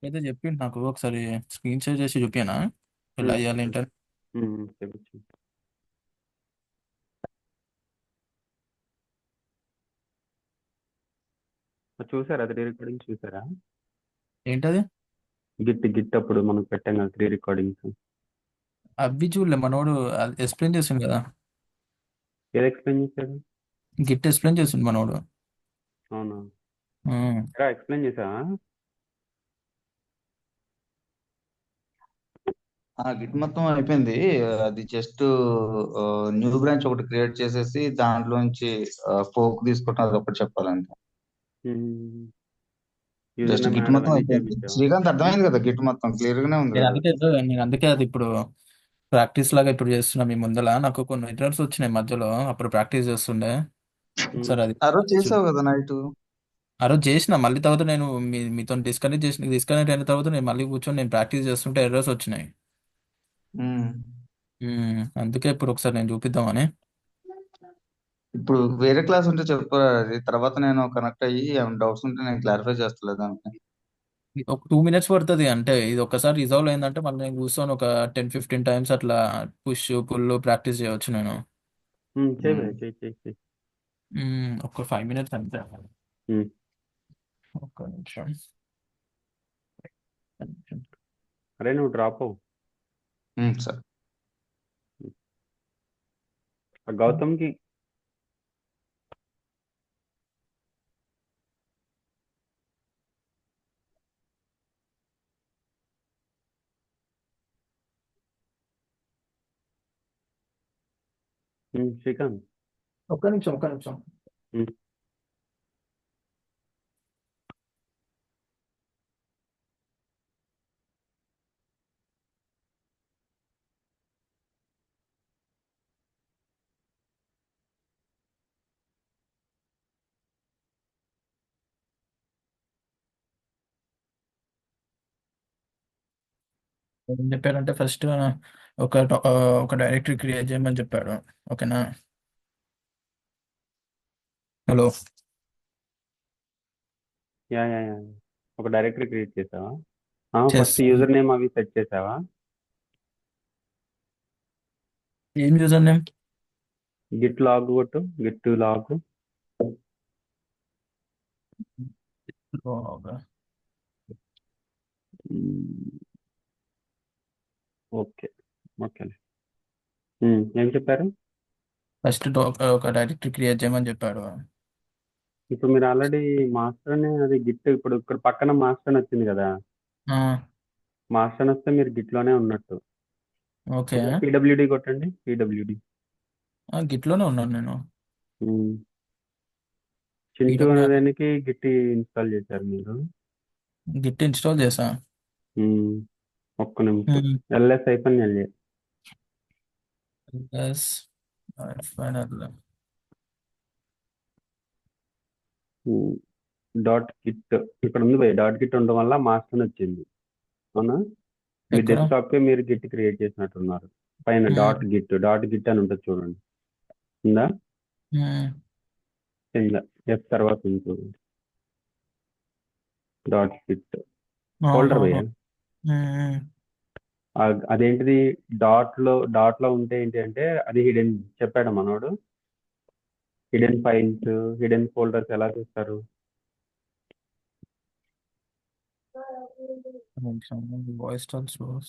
అయితే చెప్పిండు నాకు ఒకసారి స్క్రీన్ షేర్ చేసి చూపినా ఎలా చేయాలి చెప్పండి. ఏంటని. చెప్పచ్చు. చూసారా 3 రికార్డింగ్స్ చూసారా? ఏంటది? గిట్ గిట్ అప్పుడు మనం పెట్టాం కదా 3 రికార్డింగ్స్. అవి చూడలే మనోడు ఎక్స్ప్లెయిన్ చేసిండు కదా. ఏది ఎక్స్ప్లెయిన్ చేశాడు? గిట్ ఎక్స్ప్లెయిన్ చేసిండు మనోడు. అవునా? ఉమ్. ఎలా ఎక్స్ప్లెయిన్ చేసా? గిట్ మొత్తం అయిపోయింది. అది జస్ట్ న్యూ బ్రాంచ్ ఒకటి క్రియేట్ చేసేసి దాంట్లోంచి ఫోక్ తీసుకుంటాం, అది ఒకటి చెప్పాలంటే. User just name Git add మొత్తం అవన్నీ అయిపోయింది. చేపించావా? శ్రీకాంత్ అర్థమైంది కదా, గిట్ మొత్తం క్లియర్ గానే ఉంది కదా. నేను అందుకే అది ఇప్పుడు ప్రాక్టీస్ లాగా ఇప్పుడు చేస్తున్నా మీ ముందల. నాకు కొన్ని ఎర్రర్స్ వచ్చినాయి మధ్యలో, అప్పుడు ప్రాక్టీస్ చేస్తుండే. ఒకసారి అది ఆ రోజు చేసావు కదా నైట్. ఆ రోజు చేసిన మళ్ళీ తర్వాత నేను మీతో డిస్కనెక్ట్ అయిన తర్వాత నేను మళ్ళీ కూర్చొని నేను ప్రాక్టీస్ చేస్తుంటే ఎర్రర్స్ వచ్చినాయి. అందుకే ఇప్పుడు ఒకసారి నేను చూపిద్దామని. ఇప్పుడు వేరే క్లాస్ ఉంటే చెప్పు, అది తర్వాత నేను కనెక్ట్ అయ్యి ఏమైనా డౌట్స్ ఉంటే నేను క్లారిఫై చేస్తలే దానికి. ఒక 2 minutes పడుతుంది అంటే. ఇది ఒక్కసారి రిజాల్వ్ అయిందంటే మళ్ళీ నేను కూర్చొని ఒక 10-15 టైమ్స్ అట్లా పుష్ పుల్ ప్రాక్టీస్ చేయవచ్చు నేను. చేయి చేయి చేయి చేయి. ఒక 5 minutes అంతే. ఉమ్, ఒక్క నిమిషం. అరే నువ్వు డ్రాప్ అవ్వు. సరే. ఆ గౌతమ్కి శ్రీకాంత్. ఒక్క నిమిషం ఒక్క నిమిషం. ఉమ్, ఏం చెప్పారంటే ఫస్ట్ ఒక ఒక డైరెక్టరీ క్రియేట్ చేయమని చెప్పాడు. ఓకేనా? హలో. Yeah yeah yeah. ఒక డైరెక్టరీ క్రియేట్ చేసావా? ఫస్ట్ చేస్తాను. యూజర్ నేమ్ అవి సెట్ చేసావా? ఏం యూజర్ నేమ్? గిట్ లాగ్ కొట్టు, గిట్ లాగ్. ఓకే. ఓకే. ఏం చెప్పారు? ఫస్ట్ ఒక డైరెక్టరీ క్రియేట్ చేయమని చెప్పాడు. ఇప్పుడు మీరు ఆల్రెడీ మాస్టర్ అని అది గిట్, ఇప్పుడు ఇక్కడ పక్కన మాస్టర్ అని వచ్చింది కదా. ఆ, మాస్టర్ అని వస్తే మీరు గిట్ లోనే ఉన్నట్టు. ఓకే. పీడబ్ల్యూడి కొట్టండి, పీడబ్ల్యూడి. గిట్లోనే ఉన్నాను నేను. చింటూ పీడబ్ల్యూ అనేదానికి గిట్ ఇన్స్టాల్ చేశారు మీరు. గిట్ ఇన్స్టాల్ చేసా. ఉమ్, ఒక్క నిమిషం. ఎల్ఎస్ అయిపోయింది LA. Yes final. Dot git ఇక్కడ ఉంది భయ్. డాట్ గిట్ ఉండడం వల్ల మాస్టర్ అని వచ్చింది. అవునా? మీ ఎక్కడ? డెస్క్టాప్ కే మీరు గిట్ క్రియేట్ చేసినట్టున్నారు. పైన డాట్ గిట్ అని ఉంటుంది చూడండి. ఉందా? కింద ఎఫ్ తర్వాత ఉంది చూడండి. డాట్ గిట్ ఫోల్డర్ భయ్య. అదేంటిది? డాట్ లో ఉంటే ఏంటి అంటే అది హిడెన్ చెప్పాడు మనోడు. హిడెన్ ఫైల్స్, హిడెన్ ఫోల్డర్స్ ఎలా చూస్తారు? Voice transfer.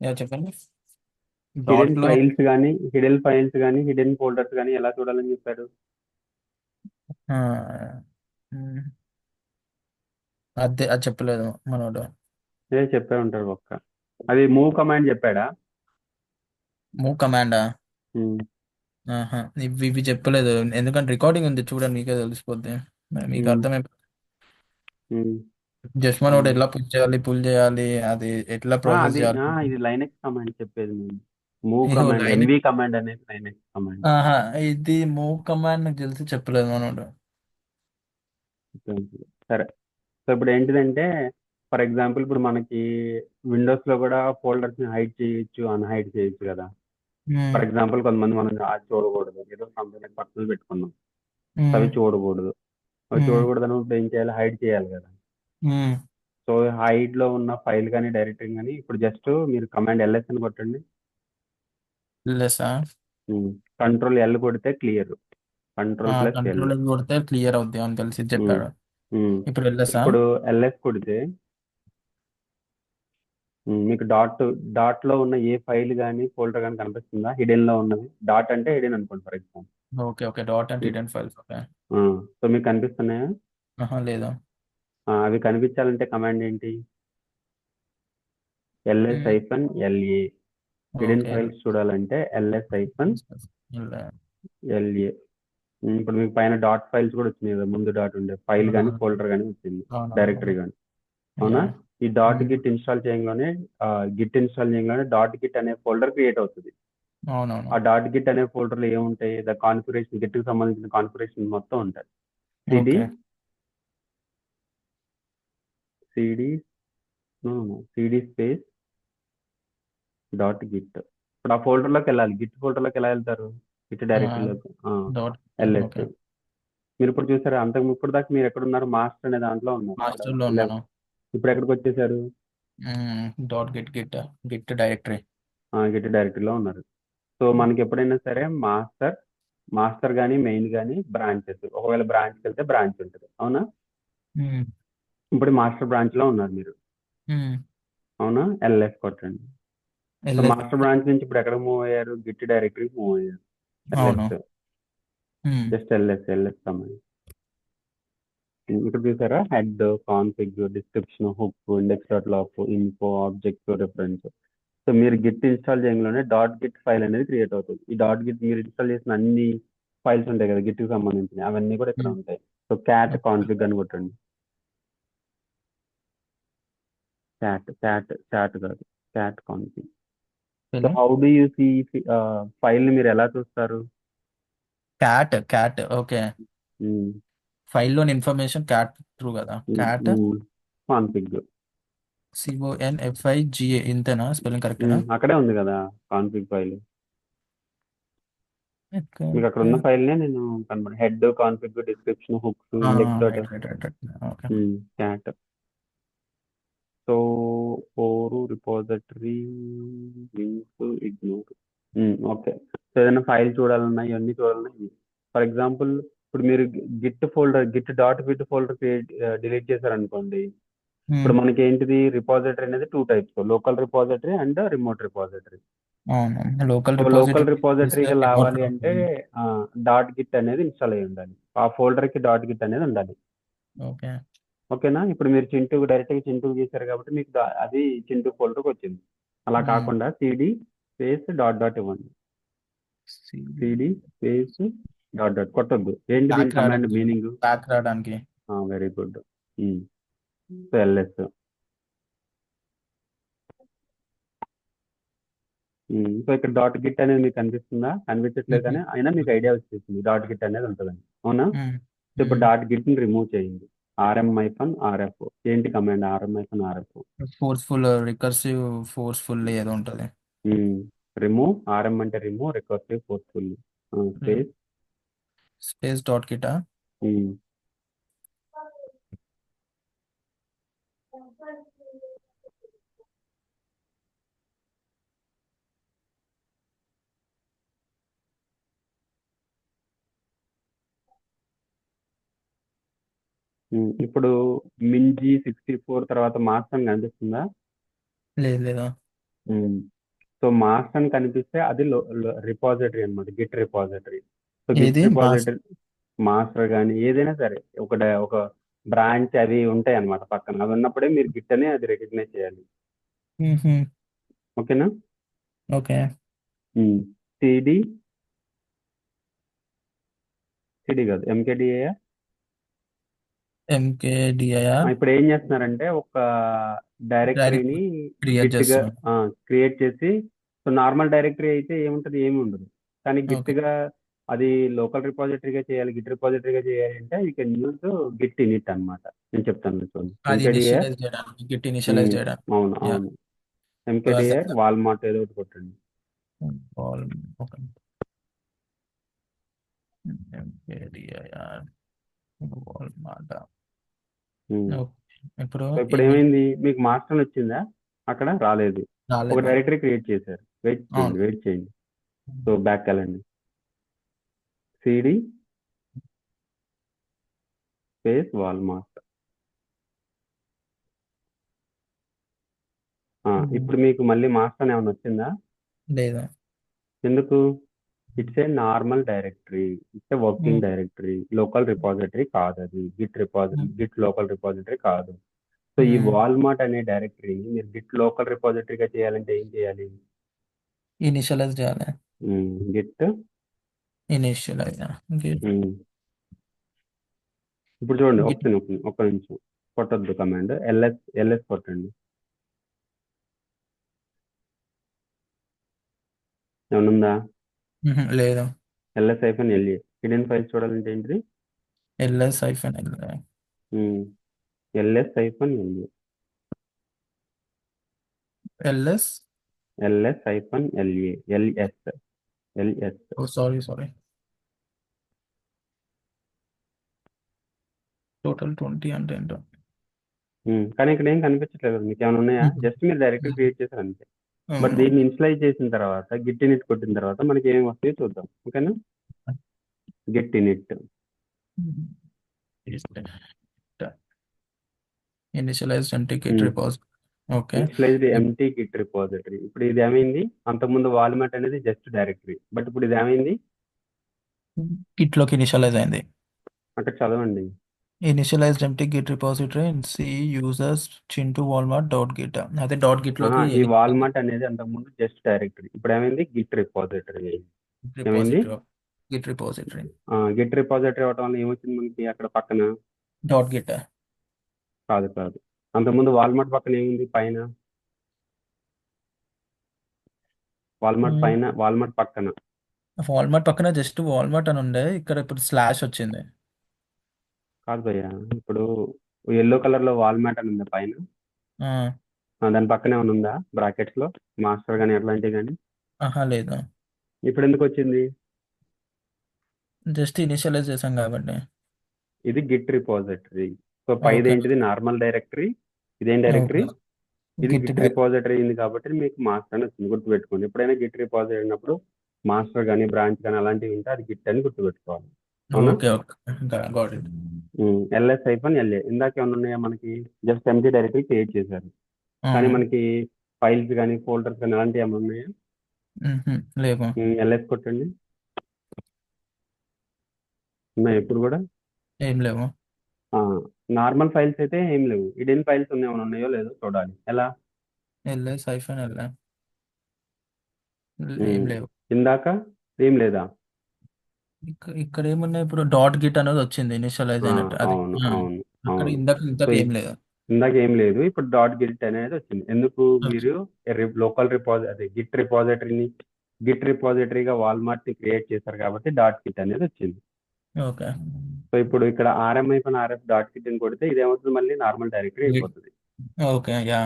యా చెప్పండి. హిడెన్ డాట్ లో. ఫైల్స్ కానీ, హిడెన్ ఫోల్డర్స్ కానీ ఎలా చూడాలని చెప్పాడు? అది చెప్పలేదు మనోడు. అదే చెప్పే ఉంటాడు ఒక్క. అది మూవ్ కమాండ్ చెప్పాడా? మూవ్ కమాండా? ఉమ్, ఆహా, ఇవి చెప్పలేదు. ఎందుకంటే రికార్డింగ్ ఉంది చూడండి, మీకే తెలిసిపోద్ది. మీకు ఉమ్, అర్థమైపోతుంది. ఉమ్. జస్ట్ మనోడు ఎట్లా పుల్ చేయాలి, అది ఎట్లా ప్రాసెస్ అది చేయాలి. ఇది లైనెక్స్ కమాండ్ చెప్పేది నేను. మూవ్ ఇగో కమాండ్, లైన్. ఎంవి కమాండ్ అనేది లైనెక్స్ కమాండ్. ఆహా, ఇది మూవ్ కమాండ్ నాకు తెలిసి చెప్పలేదు మనోడు. సరే. సో ఇప్పుడు ఏంటిదంటే, ఫర్ ఎగ్జాంపుల్ ఇప్పుడు మనకి విండోస్ లో కూడా ఫోల్డర్స్ ని హైడ్ చేయొచ్చు, అన్హైడ్ చేయొచ్చు కదా. ఉమ్, ఫర్ ఎగ్జాంపుల్ కొంతమంది మనం అది చూడకూడదు, ఏదో సంథింగ్ పర్సనల్ పెట్టుకున్నాం, ఉమ్, అవి చూడకూడదు. అవి చూడకూడదు అనుకుంటే ఏం చేయాలి, హైడ్ చేయాలి కదా. సో హైడ్ లో ఉన్న ఫైల్ కానీ డైరెక్టరీ కానీ ఇప్పుడు జస్ట్ మీరు కమాండ్ ఎల్ఎస్ అని కొట్టండి. లెసా కంట్రోల్ ఎల్ కొడితే clear, control plus L. Control కొడితే క్లియర్ అవుద్ది అని తెలిసి చెప్పాడు. ఇప్పుడు వెళ్ళసా? ఇప్పుడు ఎల్ఎస్ కొడితే మీకు డాట్ లో ఉన్న ఏ ఫైల్ కానీ ఫోల్డర్ కానీ కనిపిస్తుందా? హిడెన్ లో ఉన్నది. డాట్ అంటే హిడెన్ అనుకోండి for example. Okay dot and hidden files. Okay. So మీకు కనిపిస్తున్నాయా? లేదా. అవి కనిపించాలంటే కమాండ్ ఏంటి? ls hyphen la. Hidden okay. Files చూడాలంటే ls హైఫన్ la. ఇప్పుడు మీకు పైన డాట్ ఫైల్స్ కూడా వచ్చినాయి కదా, ముందు డాట్ ఉండే ఫైల్ కానీ ఫోల్డర్ కానీ వచ్చింది, డైరెక్టరీ కానీ. అవునా? ఈ డాట్ గిట్ ఇన్స్టాల్ చేయగానే డాట్ గిట్ అనే ఫోల్డర్ క్రియేట్ అవుతుంది. అవునవును. ఆ డాట్ గిట్ అనే ఫోల్డర్ లో ఏముంటాయి? ద కాన్ఫిగరేషన్, గిట్ కి సంబంధించిన కాన్ఫిగరేషన్ మొత్తం ఉంటాయి. CD okay. CD CD space dot git. ఇప్పుడు ఆ ఫోల్డర్ లోకి వెళ్ళాలి. గిట్ ఫోల్డర్ లోకి ఎలా వెళ్తారు? గిట్ డైరెక్టరీలోకి డాట్. ఎల్ఎస్. ఓకే. మీరు ఇప్పుడు చూసారా, ఇప్పుడు దాకా మీరు ఎక్కడ ఉన్నారు? మాస్టర్ అనే దాంట్లో ఉన్నారు. మాస్టర్ లో ఉన్నాను. ఇప్పుడు ఎక్కడికి వచ్చేసారు? Dot Git directory. గిట్ డైరెక్టరీలో ఉన్నారు. సో మనకి ఎప్పుడైనా సరే మాస్టర్ కానీ మెయిన్ కానీ బ్రాంచెస్, ఒకవేళ బ్రాంచ్కి వెళ్తే బ్రాంచ్ ఉంటుంది. అవునా? ఇప్పుడు మాస్టర్ బ్రాంచ్ లో ఉన్నారు మీరు. అవునా? ఎల్ఎస్ కొట్టండి. సో మాస్టర్ బ్రాంచ్ నుంచి ఇప్పుడు ఎక్కడ మూవ్ అయ్యారు? గిట్ డైరెక్టరీకి మూవ్ అయ్యారు. అవును. Just LS command. ఇక్కడ చూసారా? Head, config, description, hook, index dot lock, info, object, reference. So మీరు గిట్ ఇన్స్టాల్ చేయగానే డాట్ గిట్ ఫైల్ అనేది క్రియేట్ అవుతుంది. ఈ డాట్ గిట్ మీరు ఇన్స్టాల్ చేసిన అన్ని ఫైల్స్ ఉంటాయి కదా గిట్ కి సంబంధించిన, అవన్నీ కూడా ఇక్కడ ఉంటాయి. సో క్యాట్ కాన్ఫిగ్ అని కొట్టండి. క్యాట్ కాదు, cat config. So how do you see file ని మీరు ఎలా చూస్తారు? క్యాట్. ఓకే. ఫైల్లోని ఇన్ఫర్మేషన్ క్యాట్ త్రూ కదా. క్యాట్ కాన్ఫిగ్ CONFIGA ఇంతేనా? స్పెల్లింగ్ కరెక్టేనా? అక్కడే ఉంది కదా కాన్ఫిగ్ ఫైల్. మీకు అక్కడ ఉన్న ఫైల్ నే నేను కనబడి head, config, description, hooks, index dot okay. Cat. So for repository link ignore. Okay. So ఏదైనా ఫైల్ చూడాలన్నా ఇవన్నీ చూడాలన్నా ఫర్ ఎగ్జాంపుల్ ఇప్పుడు మీరు git dot git folder delete చేశారనుకోండి, ఇప్పుడు మనకి ఏంటిది రిపోజిటరీ అనేది 2 types, local repository and remote repository. Local local రిపోజిటరీగా రావాలి అంటే డాట్ గిట్ అనేది ఇన్స్టాల్ అయ్యి ఉండాలి. ఆ ఫోల్డర్ కి డాట్ గిట్ అనేది ఉండాలి. ఓకే. ఓకేనా? ఇప్పుడు మీరు డైరెక్ట్ గా చింటూ చేశారు కాబట్టి మీకు అది చింటూ ఫోల్డర్కి వచ్చింది. అలా కాకుండా సిడి స్పేస్ డాట్ డాట్ ఇవ్వండి. సిడి స్పేస్ డాట్ డాట్ కొట్టద్దు. ఏంటి దీని కమాండ్ మీనింగ్? బ్యాక్ రావడానికి. Very good. So LS. So ఇక్కడ డాట్ గిట్ అనేది మీకు కనిపిస్తుందా? కనిపించట్లేదు, కానీ అయినా మీకు ఐడియా వచ్చేసింది డాట్ గిట్ అనేది ఉంటుందని. అవునా? సో ఇప్పుడు డాట్ గిట్ ని రిమూవ్ చేయండి. RF. ఏంటి కమాండ్? RF. రికర్సివ్ ఫోర్స్ఫుల్ ఏదో ఉంటది. రిమూవ్. RM అంటే remove, recursive forceful. Space dot git. ఇప్పుడు మింజీ 64 తర్వాత మాస్ అని కనిపిస్తుందా? లేదా. సో మాస్ అని కనిపిస్తే అది రిపాజిటరీ అన్నమాట, గిట్ రిపాజిటరీ. సో గిట్ ఏది? రిపాజిటరీ మాస్టర్ కానీ ఏదైనా సరే ఒక బ్రాంచ్ అవి ఉంటాయి అన్నమాట పక్కన. అవి ఉన్నప్పుడే మీరు గిట్ అని అది రికగ్నైజ్ చేయాలి. ఓకేనా? ఓకే. సిడి కాదు, ఎంకేడిఏ. ఇప్పుడు ఏం చేస్తున్నారంటే ఒక డైరెక్టరీని క్రియేట్ గిట్ గా చేస్తున్నాం. క్రియేట్ చేసి, సో నార్మల్ డైరెక్టరీ అయితే ఏముంటది? ఏమి ఉండదు. కానీ గిట్ గా అది లోకల్ రిపాజిటరీగా చేయాలి, గిట్ రిపాజిటరీగా చేయాలి అంటే you can use Git in it అన్నమాట. నేను చెప్తాను చూడండి. గిట్ ఇనిషియలైజ్ చేయడానికి. అవును. ఎంకేడిఏ వాల్మార్ట్ ఏదో ఒకటి కొట్టండి. ఉమ్. ఓకే. ఇప్పుడు సో ఇప్పుడు ఇన్ని ఏమైంది, మీకు మాస్టర్ అని వచ్చిందా, అక్కడ రాలేదు. ఒక రాలేదు. డైరెక్టరీ క్రియేట్ చేశారు. వెయిట్ చేయండి, అవును. వెయిట్ చేయండి. సో బ్యాక్ వెళ్ళండి. CD space Walmart. ఉమ్, ఇప్పుడు మీకు మళ్ళీ మాస్టర్ అని ఏమైనా వచ్చిందా? లేదు. ఎందుకు? It's a normal directory, it's a working um, directory, local repository కాదు అది. ఉమ్, గిట్ లోకల్ రిపాజిటరీ కాదు. సో ఈ ఉమ్. వాల్మార్ట్ అనే డైరెక్టరీని మీరు గిట్ లోకల్ రిపాజిటరీగా చేయాలంటే ఏం చేయాలి? ఇనిషియలైజ్ చేయాలి. గిట్ ఇనిషియలైజ్ ఇప్పుడు చూడండి, గిట్ ఒక్క నిమిషం కొట్టద్దు కమాండ్. ఎల్ఎస్ కొట్టండి. ఏమన్నా ఉందా? లేదు. LS-LA హిడెన్ ఫైల్స్ చూడాలంటే ఏంటిది? LS-LA. LS-LA LS. LS-LA LS. ఓ సారీ సారీ. టోటల్ 20 అంటే ఏంటో. కానీ ఇక్కడ ఏం కనిపించట్లేదు కదా, మీకు ఏమైనా ఉన్నాయా? జస్ట్ మీరు డైరెక్ట్ క్రియేట్ చేశారు అంతే. బట్ అవును. దీన్ని ఇన్స్టలైజ్ చేసిన తర్వాత, గిట్ ఇనిట్ కొట్టిన తర్వాత మనకి ఏమి వస్తాయో చూద్దాం. ఓకేనా? గిట్ ఇనిట్ ఇనిషియలైజ్డ్ అంటే git repos. Okay. Initialized empty git repository. ఇప్పుడు ఇది ఏమైంది, అంతకుముందు వాల్మార్ట్ అనేది జస్ట్ డైరెక్టరీ, బట్ ఇప్పుడు ఇది ఏమైంది? గిట్లోకి ఇనిషియలైజ్ అయింది. అక్కడ చదవండి. Initialized empty git repository and C users Chintu Walmart dot git. అదే డాట్ గిట్ లోకి ఈ వాల్మార్ట్ అనేది అంతకుముందు జస్ట్ డైరెక్టరీ, ఇప్పుడు ఏమైంది? Git repository. ఏమైంది? Repository. Git repository git repository అవడం వల్ల ఏమొచ్చింది మనకి అక్కడ పక్కన? Dot git. కాదు కాదు, అంతకుముందు వాల్మార్ట్ పక్కన ఏముంది పైన? వాల్మార్ట్ పక్కన వాల్మార్ట్ పక్కన జస్ట్ వాల్మార్ట్ అని ఉండే, ఇక్కడ ఇప్పుడు స్లాష్ వచ్చింది. కాదు భయ్యా, ఇప్పుడు ఎల్లో కలర్ లో వాల్మార్ట్ అని ఉంది పైన. ఆ, దాని పక్కన ఏమైనా ఉందా బ్రాకెట్స్ లో, మాస్టర్ కానీ అట్లాంటివి కానీ? ఆహా లేదు. ఇప్పుడు ఎందుకు వచ్చింది? జస్ట్ ఇనిషియలైజ్ చేసాం కాబట్టి. ఇది గిట్ రిపాజిటరీ. సో పైది ఓకే. ఏంటిది? Normal directory. ఇదేం డైరెక్టరీ? ఓకే. ఇది గిట్ గిట్ రిపాజిటరీ అయింది కాబట్టి మీకు మాస్టర్ అని వచ్చింది, గుర్తుపెట్టుకోండి. ఎప్పుడైనా గిట్ రిపాజిటరీ అయినప్పుడు మాస్టర్ కానీ బ్రాంచ్ కానీ అలాంటివి ఉంటే అది గిట్ అని గుర్తుపెట్టుకోవాలి. అవునా? Okay okay. Got it. LS-LA ఇందాక ఏమైనా ఉన్నాయా మనకి? జస్ట్ ఎంటీ డైరెక్టరీ క్రియేట్ చేశారు, కానీ మనకి ఫైల్స్ కానీ ఫోల్డర్స్ కానీ అలాంటివి ఏమైనా ఉన్నాయా? లేవు. LS కొట్టండి. ఉన్నాయి ఎప్పుడు కూడా? ఏం లేవు. నార్మల్ ఫైల్స్ అయితే ఏం లేవు. హిడెన్ ఫైల్స్ ఏమైనా ఉన్నాయో లేదో చూడాలి. ఎలా? LS-LA ఏం ఉమ్, లేవు. ఇందాక ఏం లేదా? ఇక్కడ ఏమున్నాయి ఇప్పుడు? డాట్ గిట్ అనేది వచ్చింది ఇనిషియలైజ్ అయినట్టు అది. అవును అవును అక్కడ అవును. ఇందాక సో ఇందాక ఏం లేదు. ఇందాక ఏం లేదు, ఇప్పుడు డాట్ గిట్ అనేది వచ్చింది. ఎందుకు? మీరు లోకల్ గిట్ రిపాజిటరీగా వాల్మార్ట్ ని క్రియేట్ చేశారు కాబట్టి డాట్ గిట్ అనేది వచ్చింది. ఓకే. సో ఇప్పుడు ఇక్కడ RF డాట్ గిట్ అని కొడితే ఇదేమవుతుంది? మళ్ళీ నార్మల్ డైరెక్టరీ అయిపోతుంది. ఓకే. యా.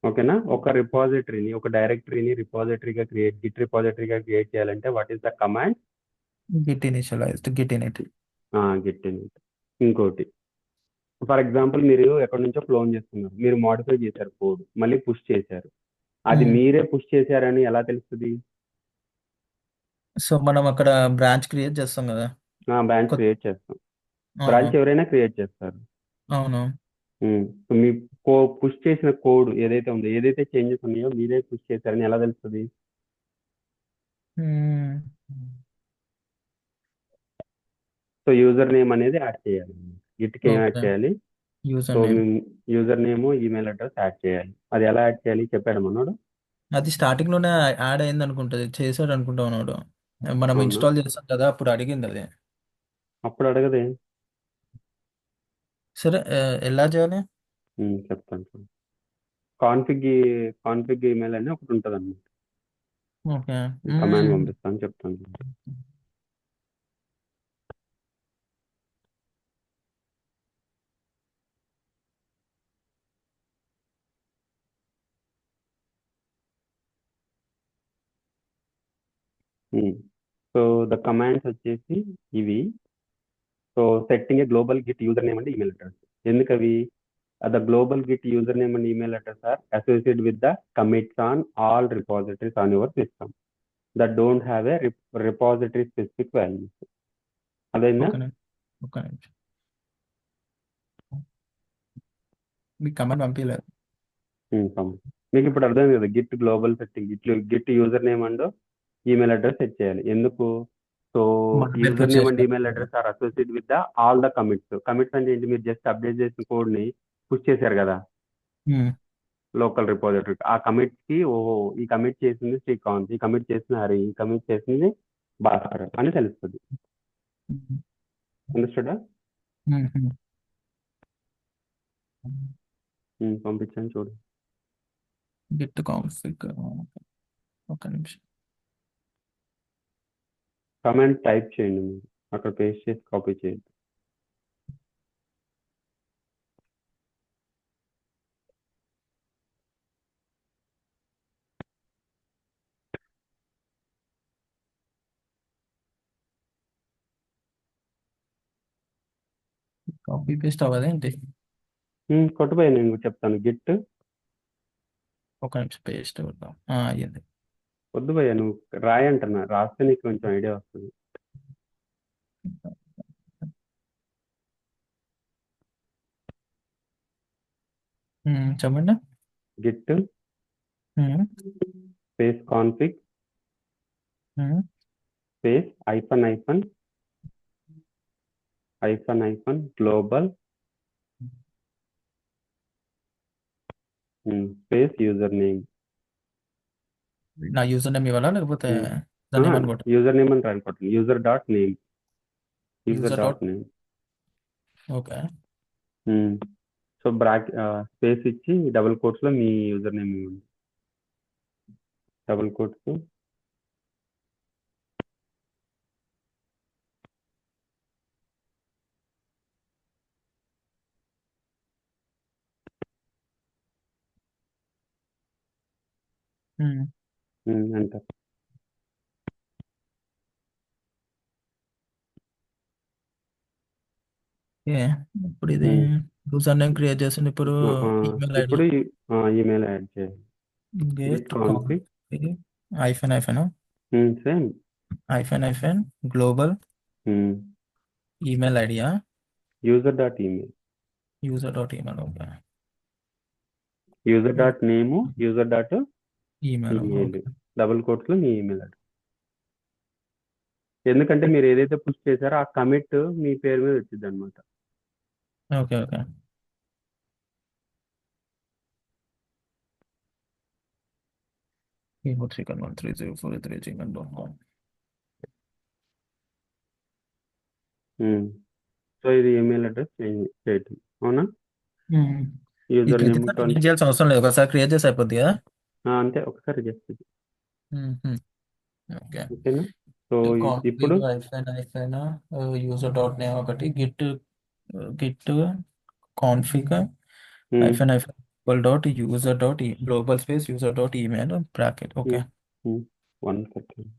ఓకేనా? ఒక డైరెక్టరీని గిట్ రిపాజిటరీగా క్రియేట్ చేయాలంటే what is the command? Git initialised Git in it. Git in it. ఇంకోటి, ఫర్ ఎగ్జాంపుల్ మీరు ఎక్కడి నుంచో క్లోన్ చేస్తున్నారు, మీరు మాడిఫై చేశారు కోడ్, మళ్ళీ పుష్ చేశారు. అది మీరే పుష్ చేశారని ఎలా తెలుస్తుంది? సో మనం అక్కడ బ్రాంచ్ క్రియేట్ చేస్తాం కదా. బ్రాంచ్ కొత్త. క్రియేట్ చేస్తాం. అవును. బ్రాంచ్ ఎవరైనా క్రియేట్ చేస్తారు. అవును. సో మీ పుష్ చేసిన కోడ్ ఏదైతే ఉందో, ఏదైతే చేంజెస్ ఉన్నాయో మీరే పుష్ చేశారని ఎలా తెలుస్తుంది? మ్మ్. సో యూజర్ నేమ్ అనేది యాడ్ చేయాలి. గిట్కి ఏం యాడ్ ఓకే. చేయాలి? User so name. User name, email address add చేయాలి. అది ఎలా యాడ్ చేయాలి చెప్పాడు మనోడు. అది స్టార్టింగ్ లోనే యాడ్ అయింది అనుకుంటుంది, చేసాడు అనుకుంటా ఉన్నాడు. మనం అవునా? ఇన్స్టాల్ చేస్తాం కదా, అప్పుడు అడిగింది అది. అప్పుడు అడగదే. సరే, ఎలా చేయాలి? చెప్తాను చూడు. కాన్ఫిగ్ ఈమెయిల్ అని ఒకటి ఉంటుంది అన్నమాట. ఓకే. కమాండ్ పంపిస్తాను, చెప్తాను చూడు. సో ద కమాండ్స్ వచ్చేసి ఇవి. So setting a global git user name అంటే ఈమెయిల్ అడ్రస్. ఎందుకవి? The global Git username and email address are associated with the commits on all repositories on your system that don't have a repository specific values. అదైందా? ఒక నిమిషం ఒక నిమిషం మీకు comment పంపించలేదు. మీకు ఇప్పుడు అర్థమైంది కదా, git global setting, git user name and email address set చేయాలి. ఎందుకు? సో మన పేరు యూజర్ పుష్ నేమ్ అండ్ చేసిన email address are associate with the all the commits. Commits అంటే ఏంటి? మీరు జస్ట్ అప్డేట్ చేసిన కోడ్ ని పుష్ చేశారు కదా లోకల్ రిపోజిటరీ. ఆ కమిట్స్ కి ఓహో ఈ కమిట్ చేసింది శ్రీకాంత్, ఈ కమిట్ చేసిన హరి, ఈ కమిట్ చేసింది భాస్కర్ అని తెలుస్తుంది. అండర్స్టూడా? పంపించాను చూడు. గిట్ కాన్ఫిగ్ ఒక నిమిషం. కమెంట్ టైప్ చేయండి, మీరు అక్కడ పేస్ట్ చేసి కాపీ చేయండి. Copy paste అవ్వదేంటి? కొట్టుపోయి నేను చెప్తాను. గిట్ ఒక నిమిషం పేస్ట్ కొడదాం. అయ్యింది. వద్దు భయ్య, నువ్వు రాయి అంటున్నా, రాస్తే నీకు కొంచెం ఐడియా వస్తుంది. చెప్పండి. Git space config space hyphen hyphen hyphen hyphen global space user name. నా యూజర్ నేమ్ ఇవ్వాలా లేకపోతే నేమ్ అనుకోండి. యూజర్ నేమ్ అని రానుకోండి. User dot name. User user dot dot name. Okay. So space ఇచ్చి డబుల్ కోట్స్ లో మీ యూజర్ నేమ్ ఇవ్వండి. డబుల్ కోట్స్ అంటారు. ఇప్పుడు ఇది యూజర్ నేమ్ క్రియేట్ చేసింది. ఇప్పుడు ఈమెయిల్ ఐడి ఇప్పుడు ఈమెయిల్ యాడ్ చేయాలి. Git config hyphen hyphen same hyphen hyphen global email idea user dot email. User dot email. Okay. User dot name user dot email. Email double quotes లో మీ email address. ఎందుకంటే మీరు ఏదైతే push చేశారో ఆ commit మీ పేరు మీద వచ్చింది అనమాట. Okay okay. సో ఇది ఈమెయిల్ అడ్రస్ చేంజ్ చేయటం, అవునా? యూజర్ నేమ్ చేయాల్సిన అవసరం లేదు, ఒకసారి క్రియేట్ చేసి అయిపోద్ది కదా. అంతే, ఒకసారి చేస్తుంది. ఓకే. ఓకేనా? సో ఇప్పుడు ఐఫన్ యూజర్ డాట్ నేమ్ ఒకటి Git config hyphen dot user dot global space user dot email bracket. Okay. 1 second.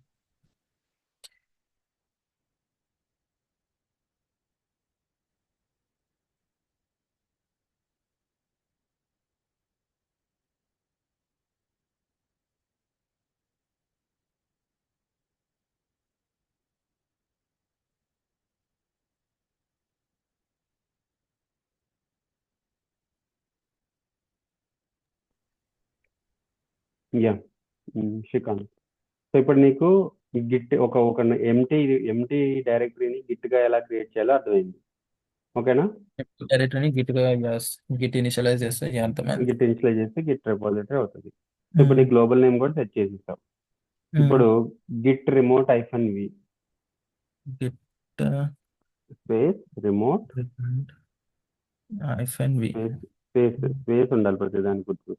Yeah Srikanth. So ఇప్పుడు నీకు గిట్ ఒక ఎంటీ డైరెక్టరీని గిట్ గా ఎలా క్రియేట్ చేయాలో అర్థమైంది. ఓకేనా? డైరెక్టరీని గిట్ ఇనిషియలైజ్ చేస్తే అర్థమైంది. గిట్ ఇన్స్టైల్ చేస్తే గిట్ రిపోజిటరీ అవుతుంది. సో ఇప్పుడు నీ గ్లోబల్ నేమ్ కూడా సెట్ చేసేసావు. ఇప్పుడు గిట్ రిమోట్ ఐఫన్ వి గిట్ స్పేస్ రిమోట్ ఐఫన్ వి స్పేస్ ఉండాలి ప్రతి దానికి గుర్తు.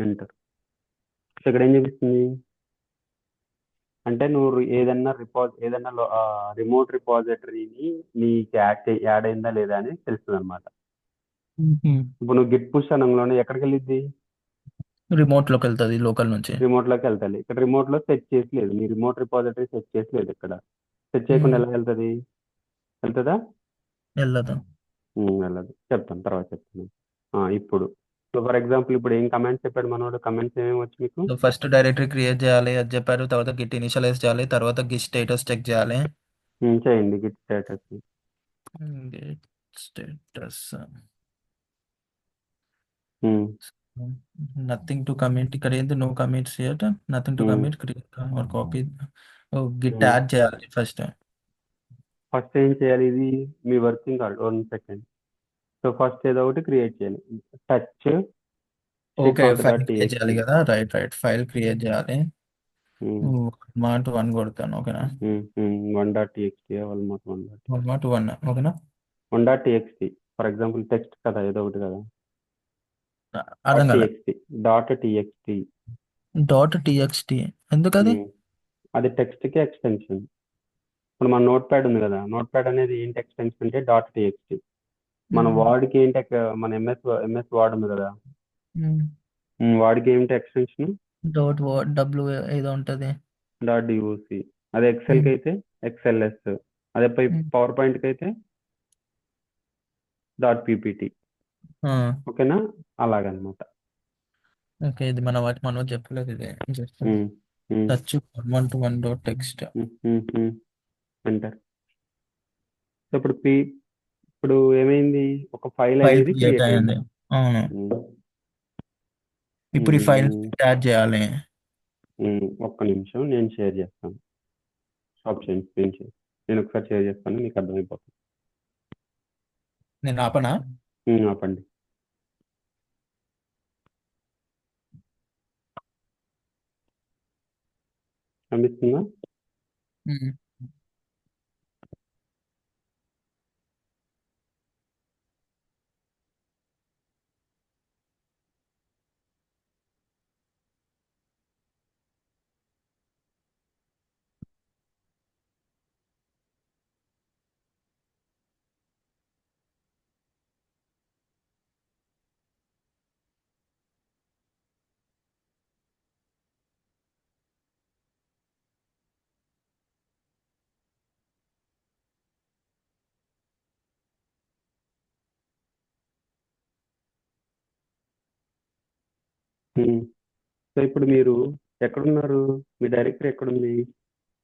ఎంటర్. ఇక్కడ ఏం చూపిస్తుంది అంటే నువ్వు ఏదన్నా రిమోట్ రిపాజిటరీని నీకు యాడ్ అయిందా లేదా అని తెలుస్తుంది అనమాట. ఇప్పుడు నువ్వు గిట్ పుష్ అనగానే ఎక్కడికి వెళ్ళిద్ది? రిమోట్ లోకి వెళ్తుంది, లోకల్ నుంచి రిమోట్ లోకి వెళ్తాయి. ఇక్కడ రిమోట్ లో సెట్ చేసి లేదు, నీ రిమోట్ రిపాజిటరీ సెట్ చేసి లేదు. ఇక్కడ సెట్ చేయకుండా ఎలా వెళ్తుందా? వెళ్ళదు. వెళ్ళదు, చెప్తాను తర్వాత చెప్తాను. ఇప్పుడు సో ఫర్ ఎగ్జాంపుల్ ఇప్పుడు ఏం కమెంట్స్ చెప్పాడు మనోడు, కమెంట్స్ ఏమేమి వచ్చు మీకు? ఫస్ట్ డైరెక్టరీ క్రియేట్ చేయాలి అది చెప్పారు, తర్వాత గిట్ ఇనిషియలైజ్ చేయాలి, తర్వాత గిట్ స్టేటస్ చెక్ చేయాలి. చేయండి git status. Git status nothing to commit, ఇక్కడ ఏంది no commits yet, nothing to commit, create or copy. Git add చేయాలి ఫస్ట్. ఫస్ట్ ఏం చేయాలి, ఇది మీ working card 1 second. So first ఏదో ఒకటి క్రియేట్ చేయాలి. Touch okay, shape file dot create చేయాలి టీఎక్స్టీ. కదా, రైట్ రైట్, ఫైల్ క్రియేట్ చేయాలి. మాట 1 కొడతాను, ఓకేనా. 1.txt almost 1.txt. మాట 1, ఓకేనా. 1.txt ఫర్ ఎగ్జాంపుల్ టెక్స్ట్ కదా, ఏదో ఒకటి కదా. అర్థం కాలే. .txt .txt ఎందుకు అది? అది టెక్స్ట్ కి ఎక్స్టెన్షన్. ఇప్పుడు మన నోట్ ప్యాడ్ ఉంది కదా, నోట్ ప్యాడ్ అనేది ఏంటి ఎక్స్టెన్షన్ అంటే .txt. మన వార్డ్కి ఏంటి మన ఎంఎస్ వార్డ్ ఉంది కదా, వార్డ్కి ఏంటి ఎక్స్టెన్షన్ డబ్ల్యూ ఏదో ఉంటది. .doc. అదే ఎక్సెల్ కి అయితే XLS. అదే పవర్ పాయింట్ కి అయితే .ppt. ఓకేనా, అలాగనమాట. ఓకే, ఇది మనం చెప్పలేదు, ఇది just touch 1:1.text. Enter. So ఇప్పుడు ఏమైంది, ఒక ఫైల్ ఫైల్ అనేది క్రియేట్ క్రియేట్ అయింది. అయింది. అవును, ఇప్పుడు ఈ ఫైల్ యాడ్ చేయాలి. ఒక్క నిమిషం నేను షేర్ చేస్తాను. స్టాప్ చేయండి, స్క్రీన్ షేర్. నేను ఒకసారి షేర్ చేస్తాను, మీకు అర్థమైపోతుంది. నేను ఆపనా? ఆపండి. కనిపిస్తుందా? సో ఇప్పుడు మీరు ఎక్కడున్నారు, మీ డైరెక్టరీ ఎక్కడుంది?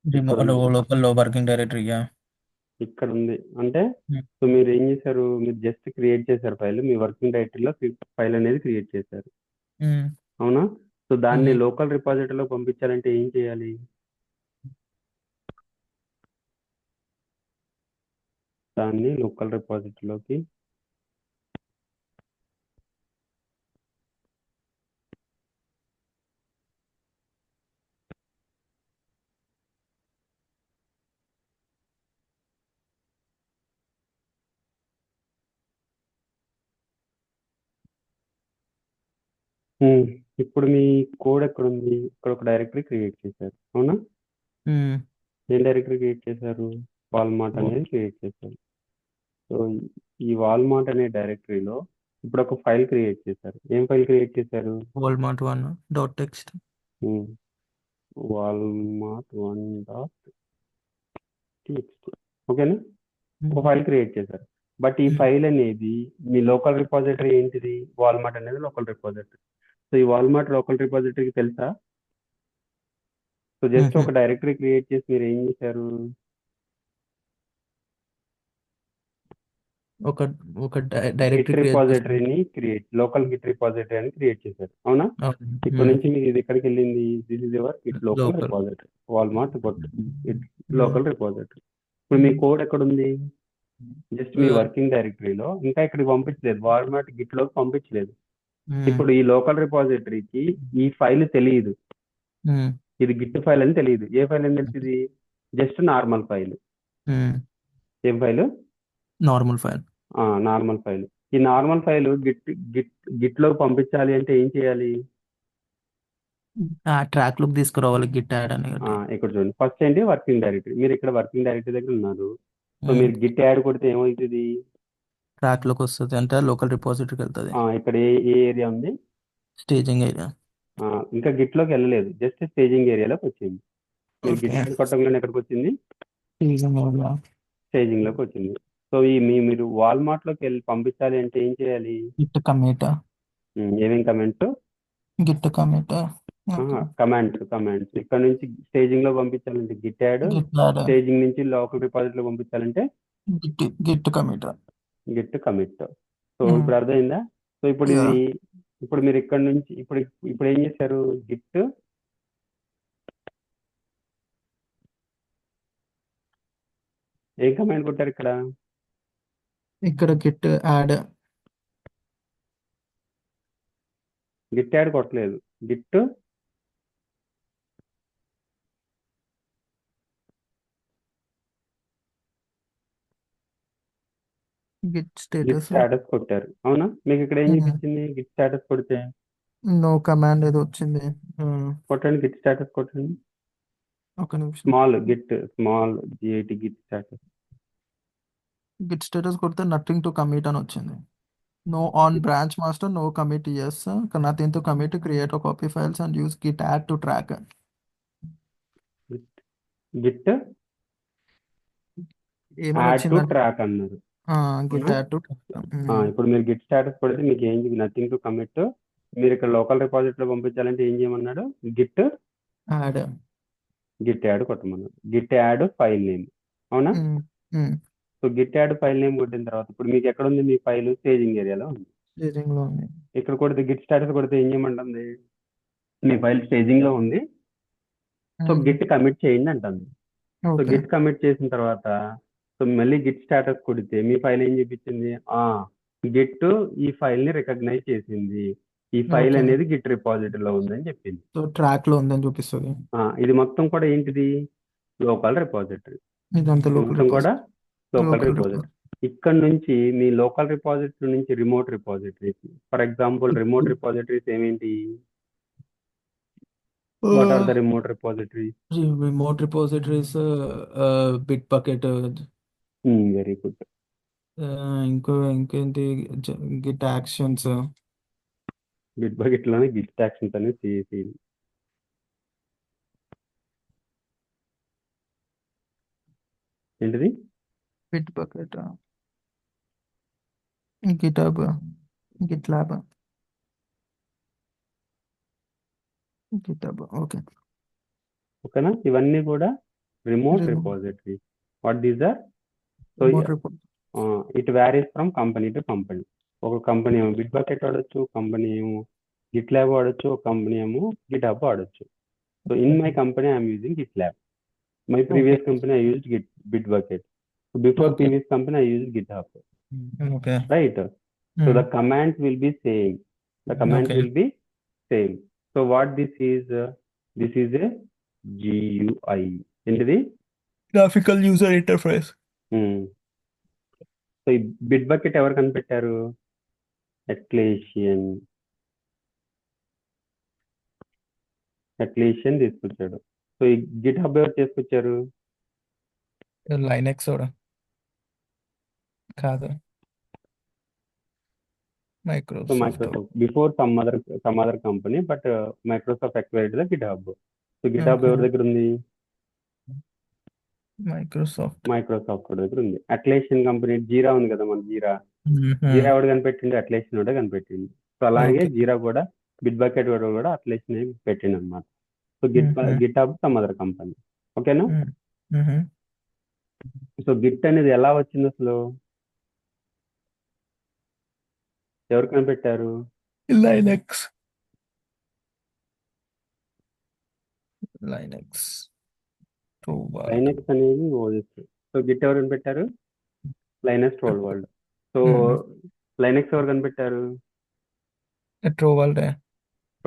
ఇక్కడ ఉంది. లోకల్లో వర్కింగ్ డైరెక్టరీగా ఇక్కడ ఉంది అంటే, సో మీరు ఏం చేశారు, మీరు జస్ట్ క్రియేట్ చేశారు ఫైల్, మీ వర్కింగ్ డైరెక్టరీలో ఫైల్ అనేది క్రియేట్ చేశారు, అవునా? సో దాన్ని లోకల్ రిపాజిటరీలో పంపించాలంటే ఏం చేయాలి? దాన్ని లోకల్ రిపాజిటరీలోకి ఇప్పుడు మీ కోడ్ ఎక్కడుంది, ఇక్కడ ఒక డైరెక్టరీ క్రియేట్ చేశారు, అవునా? ఏం డైరెక్టరీ క్రియేట్ చేశారు? వాల్మార్ట్ అనేది క్రియేట్ చేశారు. సో ఈ వాల్మార్ట్ అనే డైరెక్టరీలో ఇప్పుడు ఒక ఫైల్ క్రియేట్ చేశారు. ఏం ఫైల్ క్రియేట్ చేశారు? walmart1.txt. walmart1.txt. ఓకేనా, ఒక ఫైల్ క్రియేట్ చేశారు. బట్ ఈ ఫైల్ అనేది మీ లోకల్ రిపాజిటరీ ఏంటిది? వాల్మార్ట్ అనేది లోకల్ రిపాజిటరీ. సో ఈ వాల్మార్ట్ లోకల్ రిపాజిటరీకి తెలుసా? సో జస్ట్ ఒక డైరెక్టరీ క్రియేట్ చేసి మీరు ఏం చేశారు, ఒక గిట్ డైరెక్టరీ రిపాజిటరీని లోకల్ గిట్ రిపాజిటరీ అని క్రియేట్ చేశారు, అవునా? ఇక్కడ నుంచి మీకు ఇది ఎక్కడికి వెళ్ళింది, this is your git local local. Repository, Walmart git local repository. ఇప్పుడు మీ కోడ్ ఎక్కడుంది? జస్ట్ మీ వర్కింగ్ డైరెక్టరీలో, ఇంకా ఇక్కడికి పంపించలేదు, వాల్మార్ట్ గిట్ లోకి పంపించలేదు. ఇప్పుడు ఈ లోకల్ రిపాజిటరీకి ఈ ఫైల్ తెలియదు, ఇది గిట్ ఫైల్ అని తెలియదు. ఏ ఫైల్ అని తెలిసింది? Just normal file. ఏం file? Normal file. Normal file. ఈ నార్మల్ ఫైల్ గిట్ లోకి పంపించాలి అంటే ఏం చేయాలి? ట్రాక్ లోకి తీసుకురావాలి గిట్ యాడ్ అని. ఇక్కడ చూడండి, ఫస్ట్ ఏంటి వర్కింగ్ డైరెక్టరీ. మీరు ఇక్కడ వర్కింగ్ డైరెక్టరీ దగ్గర ఉన్నారు. సో మీరు గిట్ యాడ్ కొడితే ఏమవుతుంది? ట్రాక్ లోకి వస్తుంది, అంటే లోకల్ రిపాజిటరీకి వెళ్తుంది. ఇక్కడ ఏ ఏరియా ఉంది? Staging area. ఇంకా గిట్ లోకి వెళ్ళలేదు, జస్ట్ స్టేజింగ్ ఏరియాలోకి వచ్చింది. మీరు గిట్ యాడ్ కొట్టగానే ఎక్కడికి వచ్చింది? స్టేజింగ్ లోకి వచ్చింది. సో సో మీరు వాల్మార్ట్లోకి వెళ్ళి పంపించాలి అంటే ఏం చేయాలి? గిట్ కమిట్ ఏమేం comments? Git commit okay commands ఇక్కడ నుంచి స్టేజింగ్ లో పంపించాలంటే Git add, git add staging నుంచి లోకల్ రిపాజిటరీలో పంపించాలంటే Git commit Git commit. So ఇప్పుడు అర్థమైందా? సో ఇప్పుడు యా ఇప్పుడు మీరు ఇక్కడ నుంచి ఇప్పుడు ఏం చేశారు? గిట్ ఏం కమాండ్ కొట్టారు ఇక్కడ? ఇక్కడ గిట్ యాడ్ గిట్ యాడ్ కొట్టలేదు, git git git status status కొట్టారు. అవునా? మీకు ఇక్కడ ఏం చూపించింది? గిట్ స్టేటస్ కొడితే నో కమాండ్ ఏదో వచ్చింది కొట్టండి, గిట్ స్టేటస్ కొట్టండి. ఒక నిమిషం small git git status. Git status కొడితే నథింగ్ టు కమిట్ అని వచ్చింది. No on branch master no commits nothing to commit create copy files and use git add to track git ఏమని add to వచ్చిందంటే track అన్నారు. Git add to ఇప్పుడు మీరు git status కొడితే మీకు ఏం నథింగ్ టు కమిట్. మీరు ఇక్కడ లోకల్ రిపాజిటరీలో పంపించాలంటే ఏం చేయమన్నాడు? గిట్ యాడ్ యాడ్ కొట్టమన్నాడు. Git add file name. అవునా? So git add file name కొట్టిన తర్వాత ఇప్పుడు మీకు ఎక్కడ ఉంది? మీ ఫైల్ స్టేజింగ్ ఏరియాలో ఉంది. స్టేజింగ్ లో ఉంది. ఇక్కడ కొడితే గిట్ స్టేటస్ కొడితే ఏం చేయమంటుంది? మీ ఫైల్ స్టేజింగ్ లో ఉంది, సో గిట్ కమిట్ చేయండి అంటుంది. సో ఓకే గిట్ కమిట్ చేసిన తర్వాత సో మళ్ళీ గిట్ స్టేటస్ కొడితే మీ ఫైల్ ఏం చూపించింది? గిట్ ఈ ఫైల్ ని రికగ్నైజ్ చేసింది, ఈ ఫైల్ ఓకే అనేది గిట్ రిపాజిటరీలో ఉందని చెప్పింది. సో ట్రాక్ లో ఉందని చూపిస్తుంది. ఇది మొత్తం కూడా ఏంటిది? Local repository. ఇదంతా లోకల్ మొత్తం కూడా లోకల్ లోకల్ రిపాజిటరీ. ఇక్కడ నుంచి మీ లోకల్ రిపాజిటరీ నుంచి remote repositories, for example remote repositories ఏమేంటి? What are the remote repositories? Remote repositories Bitbucket very good. ఇంకేంటి గిట్ యాక్షన్స్ బిట్ బకెట్ లోనే గిట్ యాక్షన్స్ అనేది చేసి ఏంటిది? Bitbucket GitHub GitLab GitHub okay ఓకేనా? ఇవన్నీ కూడా remote Remote. Repository. What these are? So remote repo it varies from company to company. ఒక company ఏమో Bitbucket వాడచ్చు, కంపెనీ ఏమో గిట్ ల్యాబ్ వాడచ్చు, ఒక కంపెనీ ఏమో గిట్ హబ్ వాడచ్చు. So in my company I'm using Git lab. My previous company I used bit bucket. Before Okay. Previous company I used Git hub. Okay Right? So the commands will be same. The commands Okay. will be same. So what this is a GUI. ఏంటిది? Graphical user interface. So ఈ bit bucket ఎవరు కనిపెట్టారు? అట్లేషియన్ తీసుకొచ్చాడు. So ఈ Git hub ఎవరు తీసుకొచ్చారు? Linux కాదు so Microsoft Microsoft before some other company, but Microsoft acquired the Git hub. So Git hub ఎవరి దగ్గర ఉంది? మైక్రోసాఫ్ట్ దగ్గర ఉంది. అట్లేషియన్ కంపెనీ జీరా ఉంది కదా, మన జీరా ఎవడు కనిపెట్టిండు? అట్లేషియన్ కూడా కనిపెట్టిండు. సో అలాగే Okay. జీరా కూడా బిట్ బకెట్ కూడా అట్లేషియన్ పెట్టిండు అనమాట. So Git hub some other company. ఓకేనా? సో గిట్ అనేది ఎలా వచ్చింది అసలు? ఎవరు కనిపెట్టారు? లైనెక్స్ లైనెక్స్ అనేది ఓఎస్. సో గిట్ ఎవరు కనిపెట్టారు? Linux troll world. So Linux ఎవరు కనిపెట్టారు?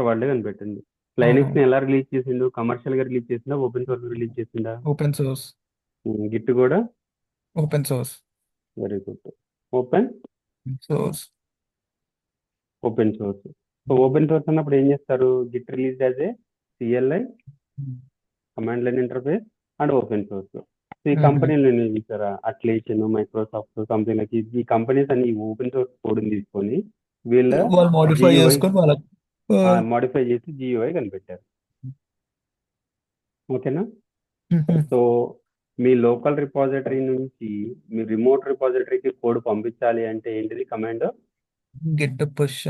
వరల్డ్ కనిపెట్టింది. లైనక్స్ ని ఎలా రిలీజ్ చేసిండు? కమర్షియల్ గా రిలీజ్ చేసిందా, ఓపెన్ సోర్స్ రిలీజ్ చేసిందా? Open source. గిట్ కూడా open source. Very good. Open source. So open source అన్నప్పుడు ఏం చేస్తారు? Git release as a CLI, command line interface and open source. So ఈ కంపెనీలు నేను చూసారా, అట్లేషన్, మైక్రోసాఫ్ట్, సంథింగ్ లైక్ ఈ కంపెనీస్ అన్ని ఓపెన్ సోర్స్ కోడ్ తీసుకొని వీళ్ళ వాళ్ళు మోడిఫై చేసుకొని వాళ్ళకి మోడిఫై చేసి GUI కనిపెట్టారు. ఓకేనా? సో మీ లోకల్ రిపాజిటరీ నుంచి మీ రిమోట్ రిపాజిటరీకి కోడ్ పంపించాలి అంటే ఏంటిది కమాండ్? గిట్ పుష్,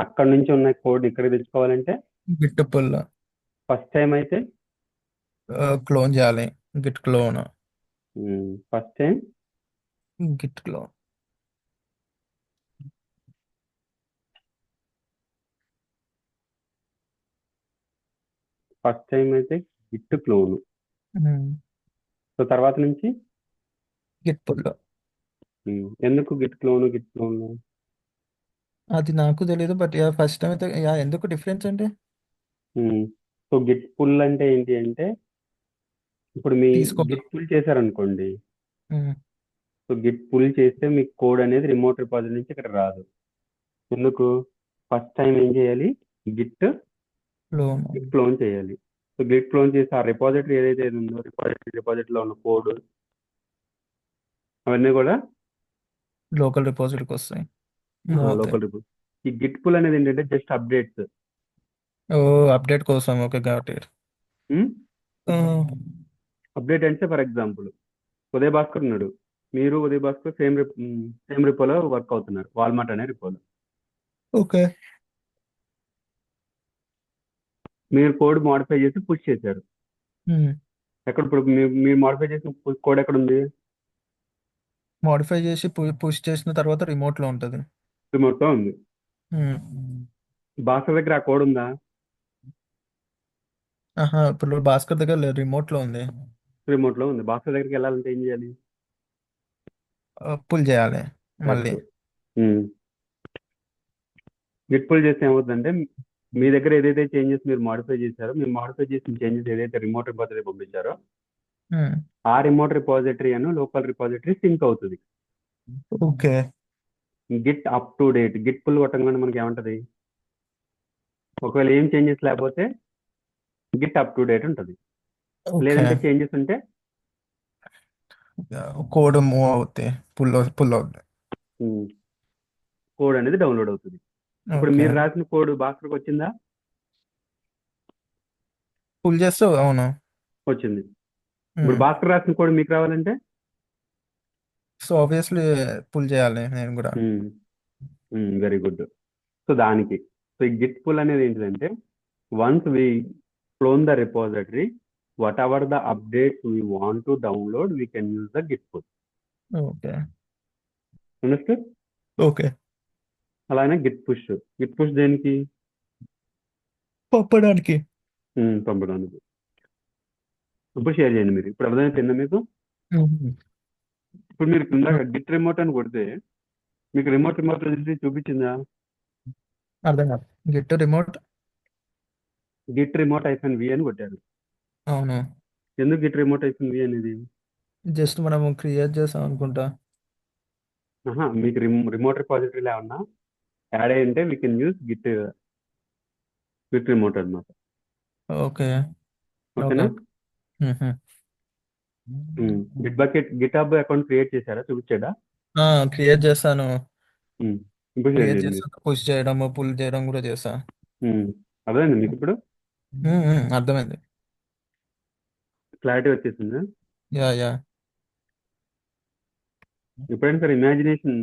అక్కడ నుంచి ఉన్న కోడ్ ఇక్కడ తెచ్చుకోవాలంటే గిట్ పుల్, ఫస్ట్ టైం అయితే క్లోన్ చేయాలి, Git clone, first time Git clone. First time అయితే గిట్ క్లోన్. సో తర్వాత నుంచి గిట్ పుల్. ఎందుకు గిట్ క్లోన్? అది నాకు తెలియదు, బట్ యా ఫస్ట్ టైం అయితే యా ఎందుకు డిఫరెన్స్ అంటే సో గిట్ పుల్ అంటే ఏంటి అంటే ఇప్పుడు మీ తీసుకో. గిట్ పుల్ చేశారనుకోండి, సో గిట్ పుల్ చేస్తే మీకు కోడ్ అనేది రిమోట్ రిపాజిటరీ నుంచి ఇక్కడ రాదు. ఎందుకు? ఫస్ట్ టైం ఏం చేయాలి? Git clone. క్లోన్ చేయాలి. సో గిట్ క్లోన్ చేసి ఆ రిపాజిటరీ ఏదైతే ఉందో రిపాజిటరీలో ఉన్న కోడ్ అవన్నీ కూడా లోకల్ రిపాజిటరీకి వస్తాయి. Local repository. ఈ గిట్ పుల్ అనేది ఏంటంటే జస్ట్ అప్డేట్స్. ఓ అప్డేట్ కోసం. Okay, got it. అప్డేట్ అంటే ఫర్ ఎగ్జాంపుల్ ఉదయ్ భాస్కర్ ఉన్నాడు, మీరు ఉదయ్ భాస్కర్ సేమ్ రిపోలో వర్క్ అవుతున్నారు, వాల్మార్ట్ అనే రిపోలో. ఓకే. మీరు కోడ్ మోడిఫై చేసి పుష్ చేశారు. ఎక్కడ ఇప్పుడు మీరు మోడిఫై చేసిన కోడ్ ఎక్కడ ఉంది? మోడిఫై చేసి పుష్ చేసిన తర్వాత రిమోట్ లో ఉంటుంది. రిమోట్ లో ఉంది. భాస్కర్ దగ్గర ఆ కోడ్ ఉందా? ఇప్పుడు భాస్కర్ దగ్గర రిమోట్ లో ఉంది. రిమోట్ లో ఉంది. భాస్కర్ దగ్గరికి వెళ్ళాలంటే ఏం చేయాలి? పుల్ చేయాలి మళ్ళీ. గిట్ పుల్ చేస్తే ఏమవుతుందంటే మీ దగ్గర ఏదైతే చేంజెస్ మీరు మాడిఫై చేశారో, మీరు మాడిఫై చేసిన చేంజెస్ ఏదైతే రిమోట్ రిపాజిటరీ పంపించారో ఆ రిమోట్ రిపాజిటరీ అను లోకల్ రిపాజిటరీ సింక్ అవుతుంది. Okay. Git up to date. Git pull కొట్టగానే మనకి ఏమంటది? ఒకవేళ ఏం చేంజెస్ లేకపోతే గిట్ అప్ టు డేట్ ఉంటుంది. లేదంటే చేంజెస్ ఉంటే కోడ్ మూవ్ అవుతాయి, పుల్ అవుతాయి. కోడ్ అనేది డౌన్లోడ్ అవుతుంది. ఇప్పుడు మీరు రాసిన కోడ్ భాస్కర్కి వచ్చిందా? పుల్ చేస్తే అవును వచ్చింది. ఇప్పుడు భాస్కర్ రాసిన కోడ్ మీకు రావాలంటే సో ఆబ్వియస్లీ పుల్ చేయాలి నేను కూడా. Very good. సో దానికి సో ఈ గిట్ పుల్ అనేది ఏంటిదంటే once we clone the repository, whatever the updates we want to download we can use the git pull. Okay. Understand? Okay. అలానే git push. Git push దేనికి? పంపడానికి. పంపడానికి. ఇప్పుడు share చేయండి మీరు. ఇప్పుడు ఎవరైనా తిన్నా మీకు? ఇప్పుడు మీరు కింద గిట్ రిమోట్ అని కొడితే మీకు రిమోట్ చూపించిందా? అర్థం కాదు. గిట్ రిమోట్ -v అని కొట్టారు. అవును. ఎందుకు గిట్ రిమోట్ -v అనేది? జస్ట్ మనం క్రియేట్ చేసాం అనుకుంటా. మీకు రిమోట్ రిపాజిటరీలో ఏమన్నా యాడ్ అయ్యి ఉంటే we can use Git remote అనమాట. ఓకే. ఓకేనా? గిట్ హబ్ అకౌంట్ క్రియేట్ చేశారా? చూపించాడా? క్రియేట్ చేస్తాను. ఇప్పుడు షేర్ క్రియేట్ చేయండి. చేస్తాను, పుష్ చేయడం పుల్ చేయడం కూడా చేస్తా. అర్థమైంది మీకు ఇప్పుడు? అర్థమైంది. క్లారిటీ వచ్చేసిందా? యా. ఎప్పుడైనా సరే ఇమాజినేషన్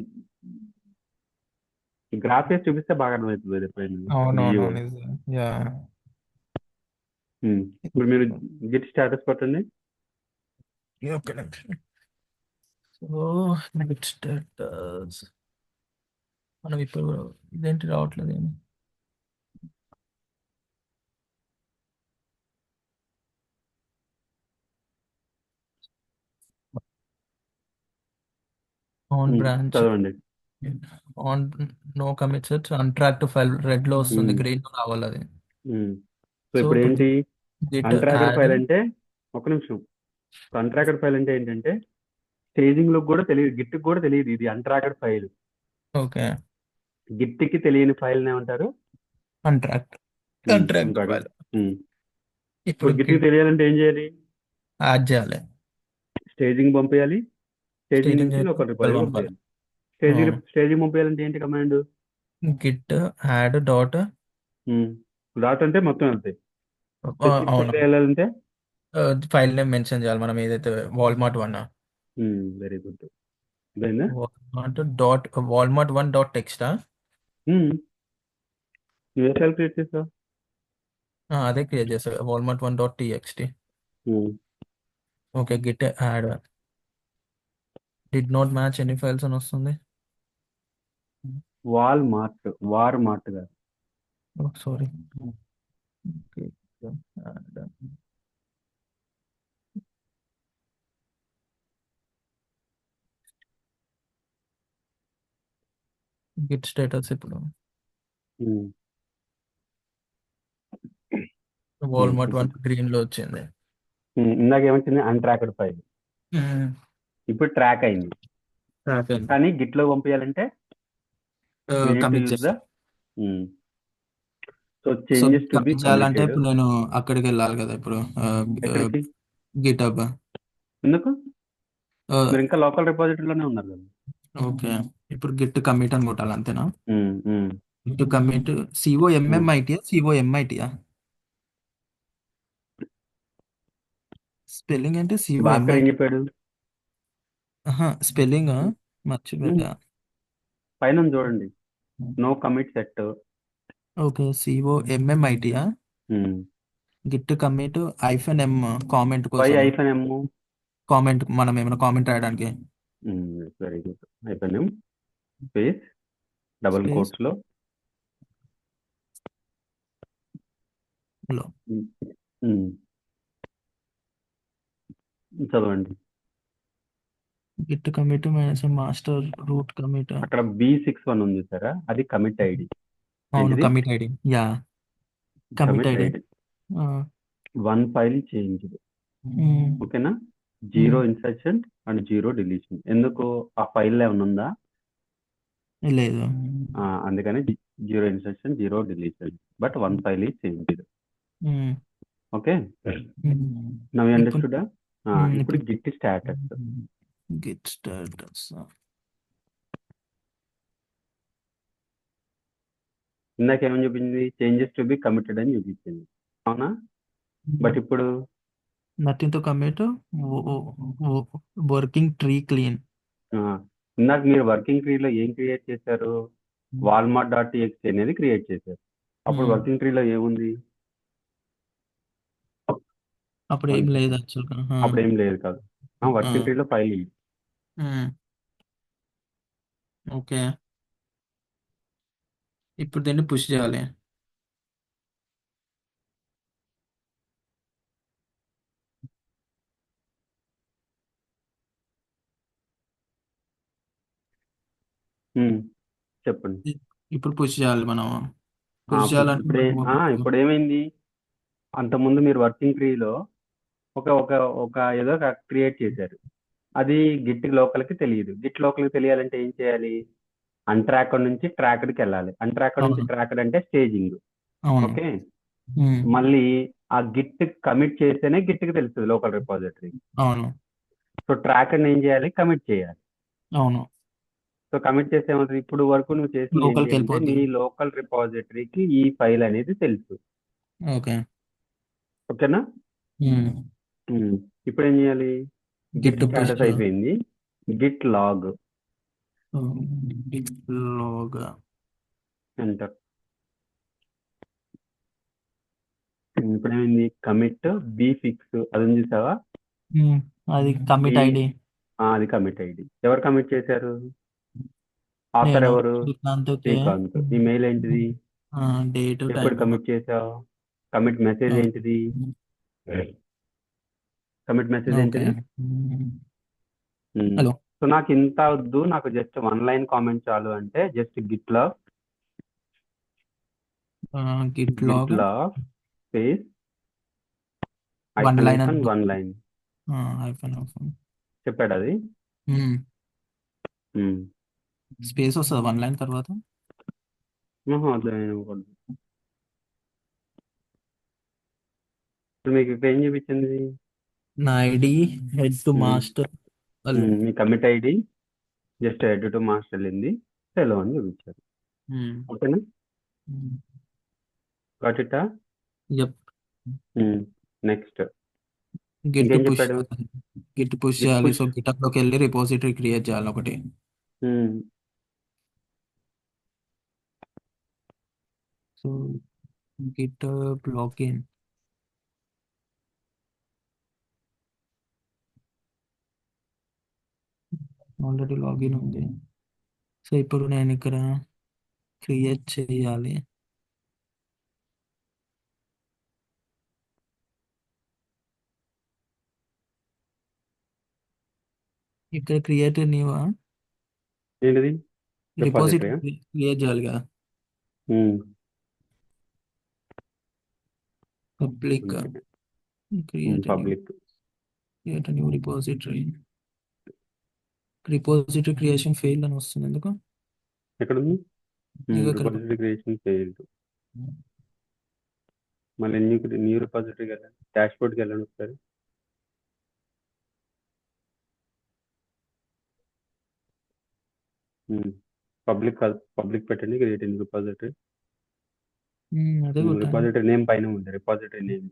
గ్రాఫ్ వేసి చూపిస్తే బాగా అర్థమవుతుంది ఎప్పుడైనా. అవునవును. యా. ఇప్పుడు మీరు గిట్ స్టేటస్ కొట్టండి. ఓకే. సో గిట్ స్టేటస్ మనం ఇప్పుడు ఇదేంటి రావట్లేదు ఏమి. ఆన్ బ్రాంచ్, చదవండి. On no commit set, untracked file red లో వస్తుంది, గ్రీన్ లో రావాలి అది. సో ఇప్పుడు ఏంటి అన్ట్రాక్డ్ ఫైల్ యాడ్. అంటే? ఒక నిమిషం. అన్ట్రాక్డ్ ఫైల్ అంటే ఏంటంటే స్టేజింగ్ లో కూడా తెలియదు, గిట్ కూడా తెలియదు ఇది అన్ట్రాక్డ్ ఫైల్. ఓకే. గిట్ కి తెలియని ఫైల్ ఏమంటారు? అన్ట్రాక్డ్ ఫైల్. ఇప్పుడు గిట్ కి తెలియాలంటే ఏం చేయాలి? యాడ్ చేయాలి, స్టేజింగ్ పంపించాలి, స్టేజింగ్ నుంచి నుంచి లోకల్ రిపాజిటరీ పంపాలి. పంపించాలి. స్టేజింగ్ పంపించాలంటే ఏంటి command? Git add dot. Dot అంటే మొత్తం వెళ్తాయి. అవును. వెళ్ళాలంటే ఫైల్ నేమ్ మెన్షన్ చేయాలి మనం ఏదైతే వాల్మార్ట్ వన్ వెరీ గుడ్. ఇదేందా? వాల్మార్ట్ వన్ డాట్ టెక్స్టా నువ్వు ఏ ఫైల్ క్రియేట్ చేసావు? అదే క్రియేట్ చేస్తా వాల్మార్ట్1.txt. Okay git add did not match any files అని వస్తుంది. వార్ మార్ట్ కాదు. సారీ. గిట్ స్టేటస్ ఇప్పుడు ఉమ్, వాల్మార్ట్ ఇప్పుడు వన్ గ్రీన్ లో వచ్చింది. ఇందాక ఏమొచ్చింది? అన్ట్రాక్డ్ ఫైల్. ఇప్పుడు ట్రాక్ అయింది. కానీ గిట్ లో పంపించాలంటే we need to commit use the చేస్తా. So so changes to be commit చేయాలంటే కమిటెడ్. ఇప్పుడు నేను అక్కడికి వెళ్ళాలి కదా ఇప్పుడు ఎక్కడికి? గిటబ్. ఎందుకు? మీరు ఇంకా లోకల్ రిపాజిటరీలోనే ఉన్నారు కదా. ఓకే ఇప్పుడు గిట్ కమిట్ అని కొట్టాలి అంతేనా? ఉమ్, ఉమ్, గిట్ కమిట్ సిఓఎంఎంఐటియా స్పెల్లింగ్ ఏంటి? భాస్కర్ ఏం సిఓఎంఐటి చెప్పాడు? స్పెల్లింగ్ ఉమ్, మర్చిపోయా. పైన ఉంది చూడండి, నో కమిట్ సెట్. ఓకే సిఓఎంఎంఐటియా git commit -m comment why కోసం. ఐఫన్ కామెంట్ మనం ఏమైనా కామెంట్ రాయడానికి very good. Hyphen space double space quotes లో లో ఉమ్, చదవండి. Git commit master root commit. అక్కడ B61 ఉంది సరే, అది కమిట్ ఐడి. అవును ఏంటిది? Commit ID. Yeah commit commit ID. ID. One file change. ఓకేనా? Hmm. Zero insertion and zero deletion. ఎందుకు? ఆ ఫైల్ ఏమైనా ఉందా? లేదు. అందుకని zero insertion zero deletion, but one file is change. Hmm. Okay, hmm. Now ఇప్పుడు అండర్స్టూడా? ఇప్పుడు గిట్ స్టేటస్. గిట్ స్టేటస్ ఇందాక ఏమని చూపించింది? చేంజెస్ టు బి కమిటెడ్ అని చూపించింది, అవునా? బట్ ఇప్పుడు nothing to commit working tree clean. ఇందాక మీరు వర్కింగ్ ట్రీలో ఏం క్రియేట్ చేశారు? walmart.txt అనేది క్రియేట్ చేశారు. అప్పుడు వర్కింగ్ ట్రీలో ఏముంది? అప్పుడు ఏం లేదు యాక్చువల్గా. అప్పుడు ఏం లేదు కాదు. వర్కింగ్ ట్రీలో ఫైల్ ఓకే ఇప్పుడు దీన్ని పుష్ చేయాలి. చెప్పండి. ఇప్పుడు పుష్ చేయాలి మనం. పుష్ ఇప్పుడు చేయాలంటే ఇప్పుడు ఏమైంది? అంతకుముందు మీరు వర్కింగ్ ట్రీలో ఒక ఒక ఒక ఏదో క్రియేట్ చేశారు, అది గిట్ లోకల్కి తెలియదు. గిట్ లోకల్కి తెలియాలంటే ఏం చేయాలి? అన్ట్రాక్డ్ నుంచి ట్రాక్డ్కి వెళ్ళాలి. అన్ట్రాక్డ్ నుంచి అవును ట్రాక్డ్ అంటే స్టేజింగ్. అవును. ఓకే, మ్మ్. మళ్ళీ ఆ గిట్ కమిట్ చేస్తేనే గిట్కి తెలుస్తుంది లోకల్ రిపాజిటరీ. అవును సో ట్రాక్డ్ ఏం చేయాలి? కమిట్ చేయాలి. అవును సో కమిట్ చేస్తే ఏమవుతుంది? ఇప్పుడు వరకు నువ్వు చేసింది ఏంటి లోకల్కి అంటే, వెళ్ళిపోద్ది. నీ లోకల్ రిపాజిటరీకి ఈ ఫైల్ అనేది తెలుసు. ఓకే ఓకేనా? ఇప్పుడు ఏం చేయాలి? గిట్ గిట్ పుష్ స్టేటస్ అయిపోయింది. Git log log enter. ఇప్పుడు ఏమైంది? కమిట్ బి ఫిక్స్ అది ఉంది చూసావా? అది కమిట్ ఈ ఐడి. అది కమిట్ ఐడి. ఎవరు కమిట్ చేశారు? ఆథర్ నేను ఎవరు? శ్రీకాంత్కి శ్రీకాంత్. ఈ మెయిల్ ఏంటిది? డేట్ ఎప్పుడు టైం. కమిట్ చేసావు? కమిట్ మెసేజ్ ఏంటిది? కమిట్ మెసేజ్ ఓకే ఏంటిది? హలో సో నాకు ఇంత వద్దు, నాకు జస్ట్ వన్ లైన్ కామెంట్ చాలు అంటే just git log git log space one line one line చెప్పాడు అది. స్పేస్ వస్తుంది వన్ లైన్ తర్వాత. మీకు ఇక్కడ ఏం చూపించింది? నా ID head to master. Me commit ID just head to master వెళ్ళింది, సెలవు అని చూపించారు. ఓకేనా? Got it? Yup. Next Git ఇంకేం పుష్ చెప్పాడు? గిట్ పుష్ గిట్ చేయాలి. పుష్. సో గిటప్ లోకి వెళ్ళి రిపోజిటరీ క్రియేట్ చేయాలి ఒకటి. So get-up login already login ఉంది. సో ఇప్పుడు నేను ఇక్కడ క్రియేట్ చేయాలి. ఇక్కడ క్రియేట్ న్యూవా ఏంటిది? రిపోజిటరీ రిపాజిటరీయా? క్రియేట్ చేయాలి కదా. Public create new public. Repository. Repository creation fail అని వస్తుంది ఎందుకు? ఎక్కడుంది? ఇక ఇక్కడ రిపాజిటరీ క్రియేషన్ ఫెయిల్డ్. మళ్ళీ న్యూ రిపాజిటరీకి వెళ్ళండి, డాష్ బోర్డ్కి వెళ్ళండి ఒకసారి. పబ్లిక్ కాదు, పబ్లిక్ పెట్టండి, క్రియేట్ న్యూ రిపాజిటరీ. అదే కొట్టాను. రిపాజిటరీ నేమ్ పైన ఉంది, రిపాజిటరీ నేమ్.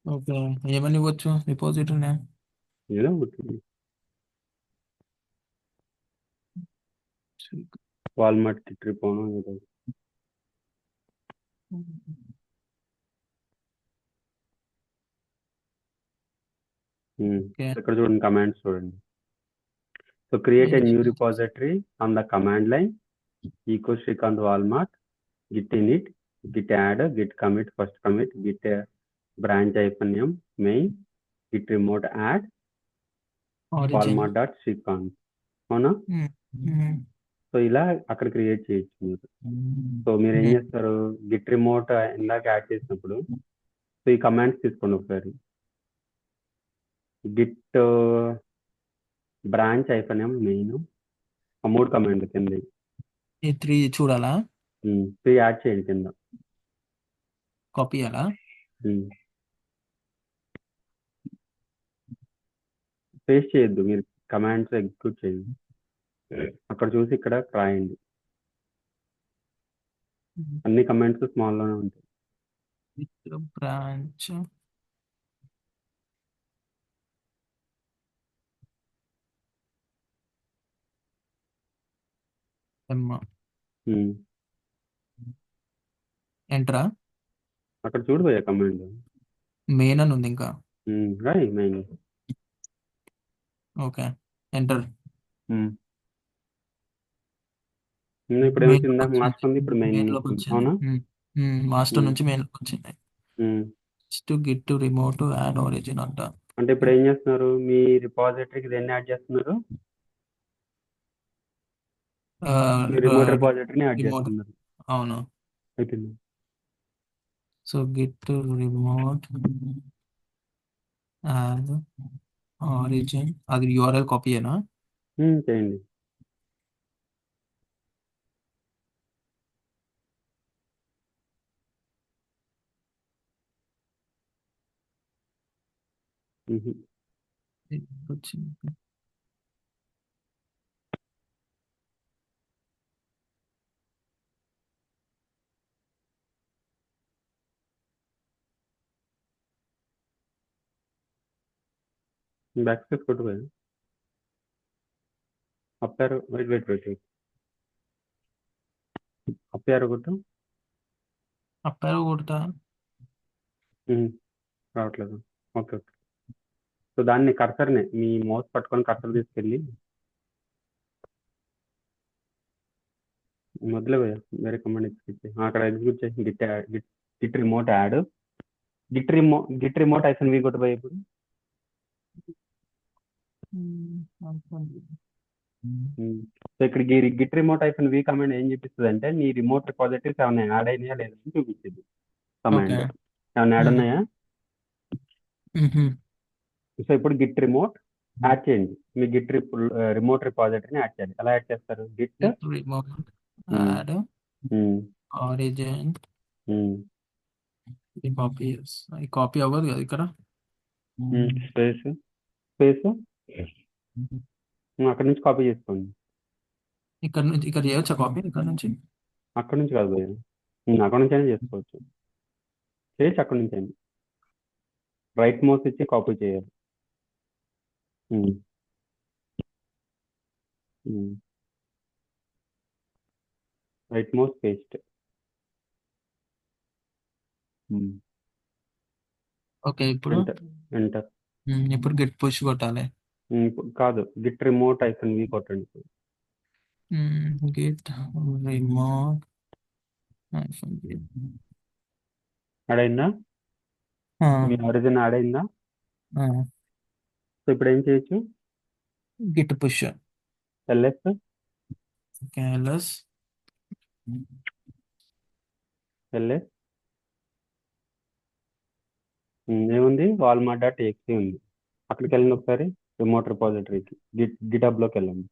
ఓకే, ఏమని ఇవ్వచ్చు రిపోజిటరీ నేమ్? ఏదో ఒకటి. వాల్మార్ట్ కి ట్రిప్ అవును ఏదో. ఓకే, ఇక్కడ చూడండి, కమాండ్స్ చూడండి. సో క్రియేట్ ఏ ఏంటి? New repository on the command line echo Srikanth Walmart git init, git add, git commit, first commit, git branch -m main, git remote add, origin. walmart.srikanth. అవునా? So ఇలా అక్కడ create చేయొచ్చు మీరు. So మీరు ఏం చేస్తారు, Git remote ఇందాక యాడ్ చేసినప్పుడు సో ఈ కమాండ్స్ తీసుకోండి ఒకసారి. గిట్ బ్రాంచ్ -m మెయిన్, ఆ 3 కమాండ్లు కింద ఈ 3 చూడాలా? 3 యాడ్ చేయండి కింద. కాపీ చేయాలా? పేస్ట్ చేయొద్దు, మీరు కమాండ్స్ ఎగ్జిక్యూట్ చేయండి. అక్కడ చూసి ఇక్కడ రాయండి. అన్ని కమాండ్స్ స్మాల్ లోనే ఉంటాయి. బ్రాంచ్ ఎంటరా. అక్కడ చూడబోయే కమాండ్ మెయిన్ అని ఉంది ఇంకా. రాయి మెయిన్. Okay, enter. ఇప్పుడు ఏమొచ్చిందా, మాస్టర్ ఉంది, ఇప్పుడు మెయిన్ మెయిన్ లోకి వస్తుంది. వచ్చింది. అవునా? మాస్టర్ నుంచి మెయిన్ లోకి వచ్చింది. Git to remote add origin అంట. అంటే ఇప్పుడు ఏం చేస్తున్నారు, మీ రిపాజిటరీకి దేన్ని యాడ్ చేస్తున్నారు? మీ రిమోట్ రిపాజిటరీని యాడ్ రిమోట్. చేస్తున్నారు. అవును. అయిపోయింది. So git remote add origin, అది యూఆర్ఎల్ కాపీయేనా? చేయండి. వచ్చింది. బ్యాక్ స్పేస్ కొట్టుకోదు. అప్పారు, వెయిట్ వెయిట్ వెయిట్ వెయిట్, అప్పారు కొట్టు. అప్పారో కొడతా. రావట్లేదు. Okay okay. సో దాన్ని కర్సర్ని మీ మౌస్ పట్టుకొని కర్సర్ తీసుకెళ్ళి మొదలే పోయా వేరే కమాండ్ ఎగ్జిక్యూట్ చేయి. అక్కడ ఎగ్జిక్యూట్ చేసి Git Git remote add, Git remote -v కొట్టుపోయి. ఇప్పుడు సో ఇక్కడ గిట్ రిమోట్ -v కమాండ్ ఏం చూపిస్తుంది అంటే నీ రిమోట్ రిపాజిటరీస్ ఏమైనా యాడ్ అయినాయా లేదని చూపించింది. Command okay. ఏమైనా యాడ్ ఉన్నాయా? మ్హూ. సో ఇప్పుడు గిట్ రిమోట్ యాడ్ చేయండి, మీ గిట్ రిమోట్ రిపాజిటరీని యాడ్ చేయాలి. ఎలా యాడ్ చేస్తారు? Git Git remote add origin. ఈ కాపీ అవ్వదు కదా ఇక్కడ. స్పేస్ స్పేస్ అక్కడ నుంచి కాపీ చేసుకోండి. ఇక్కడ నుంచి ఇక్కడ చేయొచ్చా కాపీ? ఇక్కడ నుంచి అక్కడ నుంచి కాదు భయ్యా, అక్కడ నుంచి అయినా చేసుకోవచ్చు, చేయొచ్చు అక్కడ నుంచి అయినా. రైట్ మౌస్ ఇచ్చి కాపీ చేయాలి. Um, um. Right mouse paste. Okay ఇప్పుడు ఎంటర్ ఎంటర్. ఇప్పుడు గిట్ పుష్ కొట్టాలి. కాదు, గిట్ రిమోట్ ఐకన్ వి కొట్టండి. గిట్ రిమోట్ యాడ్ అయిందా? మీ ఆరిజిన్ యాడ్ అయిందా? సో ఇప్పుడు ఏం చేయొచ్చు? Git push LS careless LS ఏముంది? వాల్మార్ట్ డాట్ టీఎక్స్టీ ఉంది. అక్కడికి వెళ్ళండి ఒకసారి, రిమోట్ రిపాజిటరీకి గిటబ్లోకి వెళ్ళండి.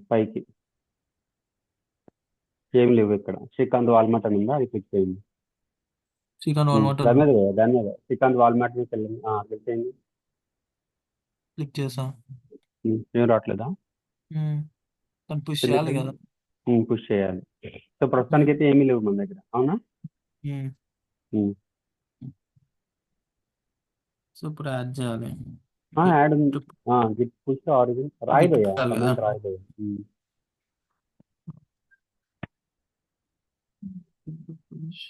పైకి ఏం లేవు ఇక్కడ. శ్రీకాంత్ వాల్మార్ట్ అని ఉందా, అది క్లిక్ చేయండి. శ్రీకాంత్ వాల్మార్ట్ దాని మీద దాని మీద శ్రీకాంత్ వాల్మార్ట్ మీద వెళ్ళండి. క్లిక్ చేయండి. క్లిక్ చేసా. ఏం రావట్లేదా? కానీ పుష్ చేయాలి కదా. పుష్ చేయాలి. సో ప్రస్తుతానికి అయితే ఏమీ లేవు మన దగ్గర, అవునా? సో ఇప్పుడు యాడ్ చేయాలి. యాడ్ ఉంది. గిట్ పుష్ ఆరిజిన్ రాయిపోయా, పెట్టాలి కదా. కమెంట్ రాయిపోయా. పుష్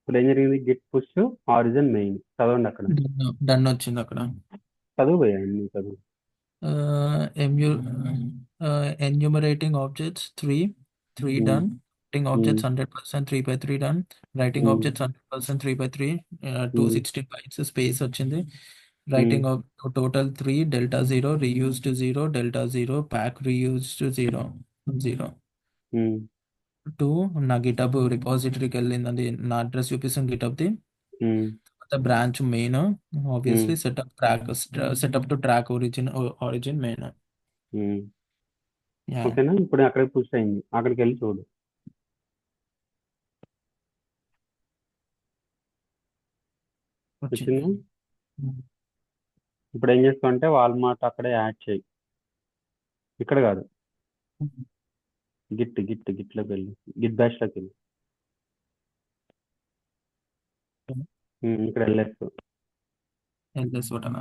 ఇప్పుడు ఏం జరిగింది? గిట్ పుష్ ఆరిజిన్ మెయిన్ చదవండి అక్కడ. డన్ వచ్చింది అక్కడ. చదువు పోయా అన్ని చదువు. enumerating objects 3 done. Writing objects 100% 3/3 done. Writing objects 100% 3/3 216 bytes space వచ్చింది. Writing of total 3 delta 0 reused 0 delta 0 pack reused 0 0 2 నా గిటబ్ రిపాజిటరీకి వెళ్ళింది. నా అడ్రస్ చూపిస్తుంది గిటబ్ది. Branch main obviously setup to track origin main. ఓకేనా? ఇప్పుడు అక్కడికి పుష్ అయింది, అక్కడికి వెళ్ళి చూడు. వచ్చిందా? ఇప్పుడు ఏం చేస్తావు అంటే వాల్మార్ట్ అక్కడే యాడ్ చేయి, ఇక్కడ కాదు. గిట్లోకి వెళ్ళి గిట్ బ్యాష్ లోకి వెళ్ళి ఇక్కడ ఎల్ఎస్ బటనా.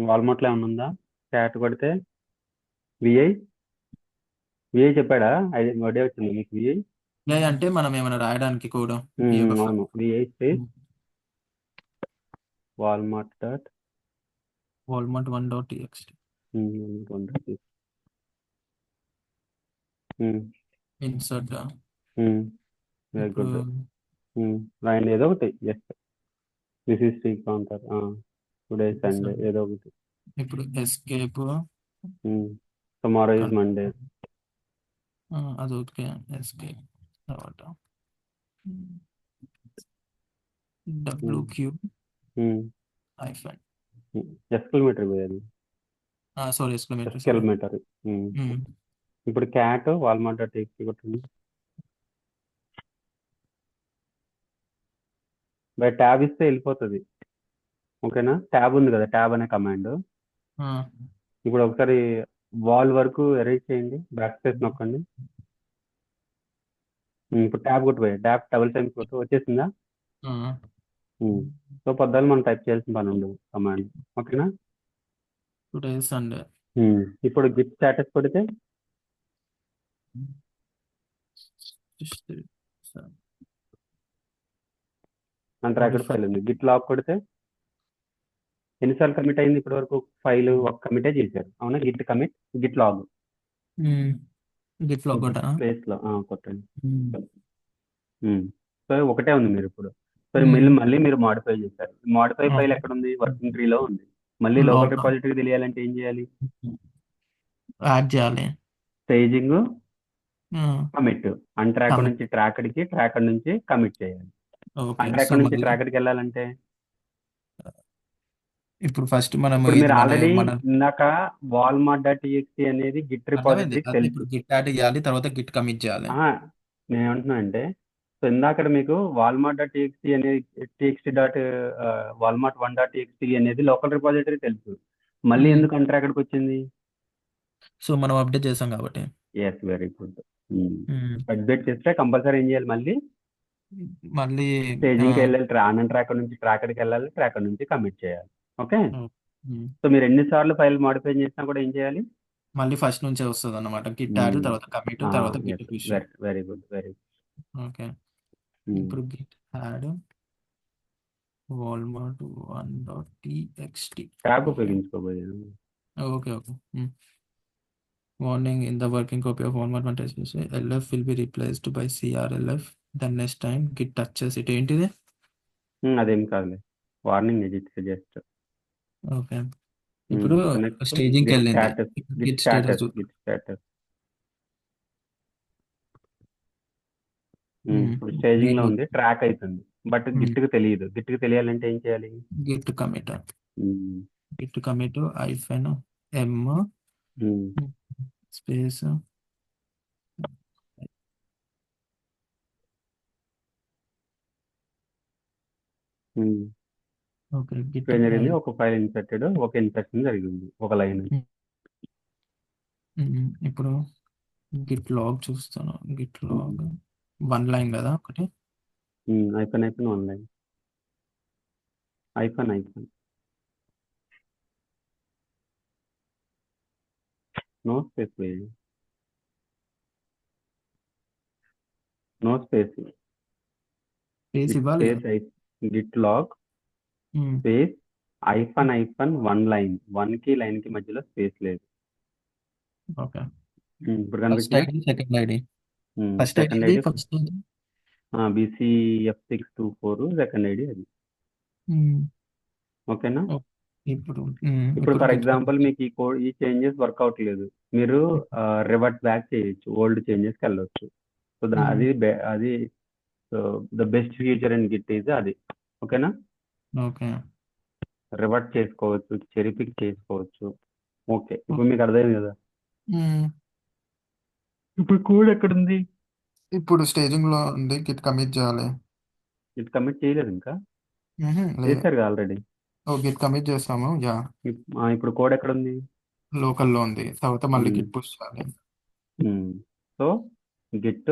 వాల్మార్ట్ లో ఏమన్నా ఉందా? క్యాట్ కొడితే విఐ విఐ చెప్పాడా? వడే వచ్చింది మీకు విఐ. అంటే మనం ఏమైనా రాయడానికి కూడా అవును, VI space Walmart dot Walmart 1.txt insert very good. రాయండి ఏదో ఒకటి. Yes, this is Srikanth, today Sunday, ఏదో ఒకటి. ఇప్పుడు ఎస్కేప్ టుమారో ఇస్ మండే. అది ఓకే. ఎస్కేప్ తర్వాత WQ హైఫన్ ఎక్స్క్లమేటరీ పోయాలి. Sorry exclamatory. ఎక్స్క్లమేటరీ. ఇప్పుడు క్యాట్ వాల్మార్ట్ డాట్ టీఎక్స్టీ కొట్టండి. బై ట్యాబ్ ఇస్తే వెళ్ళిపోతుంది. ఓకేనా? ట్యాబ్ ఉంది కదా, ట్యాబ్ అనే కమాండ్. ఇప్పుడు ఒకసారి వాల్ వరకు ఎరేజ్ చేయండి, బ్యాక్ స్పేస్ నొక్కండి. ఇప్పుడు ట్యాబ్ కొట్టిపోయా, ట్యాబ్ డబుల్ టైమ్స్ కొట్టు, వచ్చేసిందా? సో పొద్దున్న మనం టైప్ చేయాల్సిన పని ఉండదు కమాండ్. ఓకేనా? Today Sunday. ఇప్పుడు గిట్ స్టేటస్ కొడితే మన ట్రాకర్ ఫైల్ ఉంది. గిట్ లాగ్ కొడితే ఎన్నిసార్లు కమిట్ అయింది ఇప్పటి వరకు? ఫైల్ ఒక కమిటే చేశారు, అవునా? Git commit git log git log place లో కొట్టండి. సో ఒకటే ఉంది మీరు ఇప్పుడు. సో మళ్ళీ మీరు మాడిఫై చేశారు. మాడిఫై ఫైల్ ఎక్కడ ఉంది? వర్కింగ్ ట్రీలో ఉంది. మళ్ళీ లోకల్ రిపాజిటరీ తెలియాలంటే ఏం చేయాలి? యాడ్ చేయాలి. స్టేజింగ్ కమిట్ అన్ట్రాక్ నుంచి ట్రాకర్కి, ట్రాకర్ నుంచి కమిట్ చేయాలి. అన్ట్రాక్ నుంచి ట్రాకర్కి వెళ్ళాలంటే ఇప్పుడు ఫస్ట్ మనం ఇప్పుడు మీరు ఆల్రెడీ ఇందాక వాల్మార్ట్ డాట్ టీఎక్స్టీ అనేది గిట్ రిపాజిటరీకి తెలుసు. గిట్ యాడ్ చేయాలి, తర్వాత గిట్ కమిట్ చేయాలి. నేను ఏమంటున్నా అంటే సో ఇందాక మీకు వాల్మార్ట్ డాట్ టీఎక్స్టీ అనేది టీఎక్స్టీ డాట్ వాల్మార్ట్ 1.txt అనేది లోకల్ రిపాజిటరీ తెలుసు. మళ్ళీ ఎందుకు అంటారు అక్కడికి వచ్చింది? సో మనం అప్డేట్ చేసాం కాబట్టి. Yes, very good. అప్డేట్ చేస్తే కంపల్సరీ ఏం చేయాలి? మళ్ళీ మళ్ళీ స్టేజింగ్కి వెళ్ళాలి, ఆన్ ట్రాకర్ నుంచి ట్రాకర్కి వెళ్ళాలి, ట్రాకర్ నుంచి కమిట్ చేయాలి. ఓకే. ఉమ్, సో మీరు ఎన్నిసార్లు ఫైల్ మాడిఫై చేసినా కూడా ఏం చేయాలి? మళ్ళీ ఫస్ట్ నుంచే వస్తుంది అన్నమాట. గిట్ యాడ్, తర్వాత కమిట్, తర్వాత git push. Very good, very okay. Good. ఇప్పుడు git add Walmart 1.txt. Tab ఉపయోగించుకోబోయాను. Okay okay. Warning, in the working copy of Walmart 1.txt, LF will be replaced by CRLF. Then next time git touches it. ఏంటిది? అదేం కాదులే, warning ఇది just. Okay. ఇప్పుడు స్టేజింగ్కి వెళ్ళింది. Git status git status ఇప్పుడు staging లో ఉంది, ట్రాక్ అవుతుంది, బట్ గిట్కి తెలియదు. గిట్కి తెలియాలంటే ఏం చేయాలి? Git commit. Git commit -m space okay. Git జరిగింది, ఒక ఫైల్ ఇన్సర్టెడ్, ఒక ఇన్సర్షన్ జరిగింది, ఒక లైన్. ఇప్పుడు గిట్ లాగ్ చూస్తాను. గిట్ లాగ్ 1 లైన్ కదా ఒకటి. Hyphen 1 line. Hyphen no space, no space. Space ఇవ్వాలి. Git log space hyphen 1 line. 1 కి లైన్ కి మధ్యలో స్పేస్ లేదు. ఓకే. ఇప్పుడు first ID, second ID. First second ID ID first BCF624 second ID అది. ఓకేనా? ఇప్పుడు ఫర్ ఎగ్జాంపుల్ మీకు ఈ చేంజెస్ వర్క్ అవట్లేదు, మీరు రివర్ట్ బ్యాక్ చేయొచ్చు, ఓల్డ్ చేంజెస్కి వెళ్ళొచ్చు. సో అది the best future and Git is అది. ఓకేనా? ఓకే. రివర్ట్ చేసుకోవచ్చు, చెరిపిక్ చేసుకోవచ్చు. ఓకే, ఇప్పుడు మీకు అర్థమైంది కదా. ఇప్పుడు కోడ్ ఎక్కడుంది? ఇప్పుడు స్టేజింగ్ లో ఉంది. గిట్ కమిట్ చేయాలి. గిట్ కమిట్ చేయలేదు ఇంకా, లేదు. చేశారు ఆల్రెడీ. గిట్ కమిట్ చేస్తాము. యా, ఇప్పుడు కోడ్ ఎక్కడుంది? లోకల్లో ఉంది. తర్వాత మళ్ళీ గిట్ పుష్ చేయాలి. So Git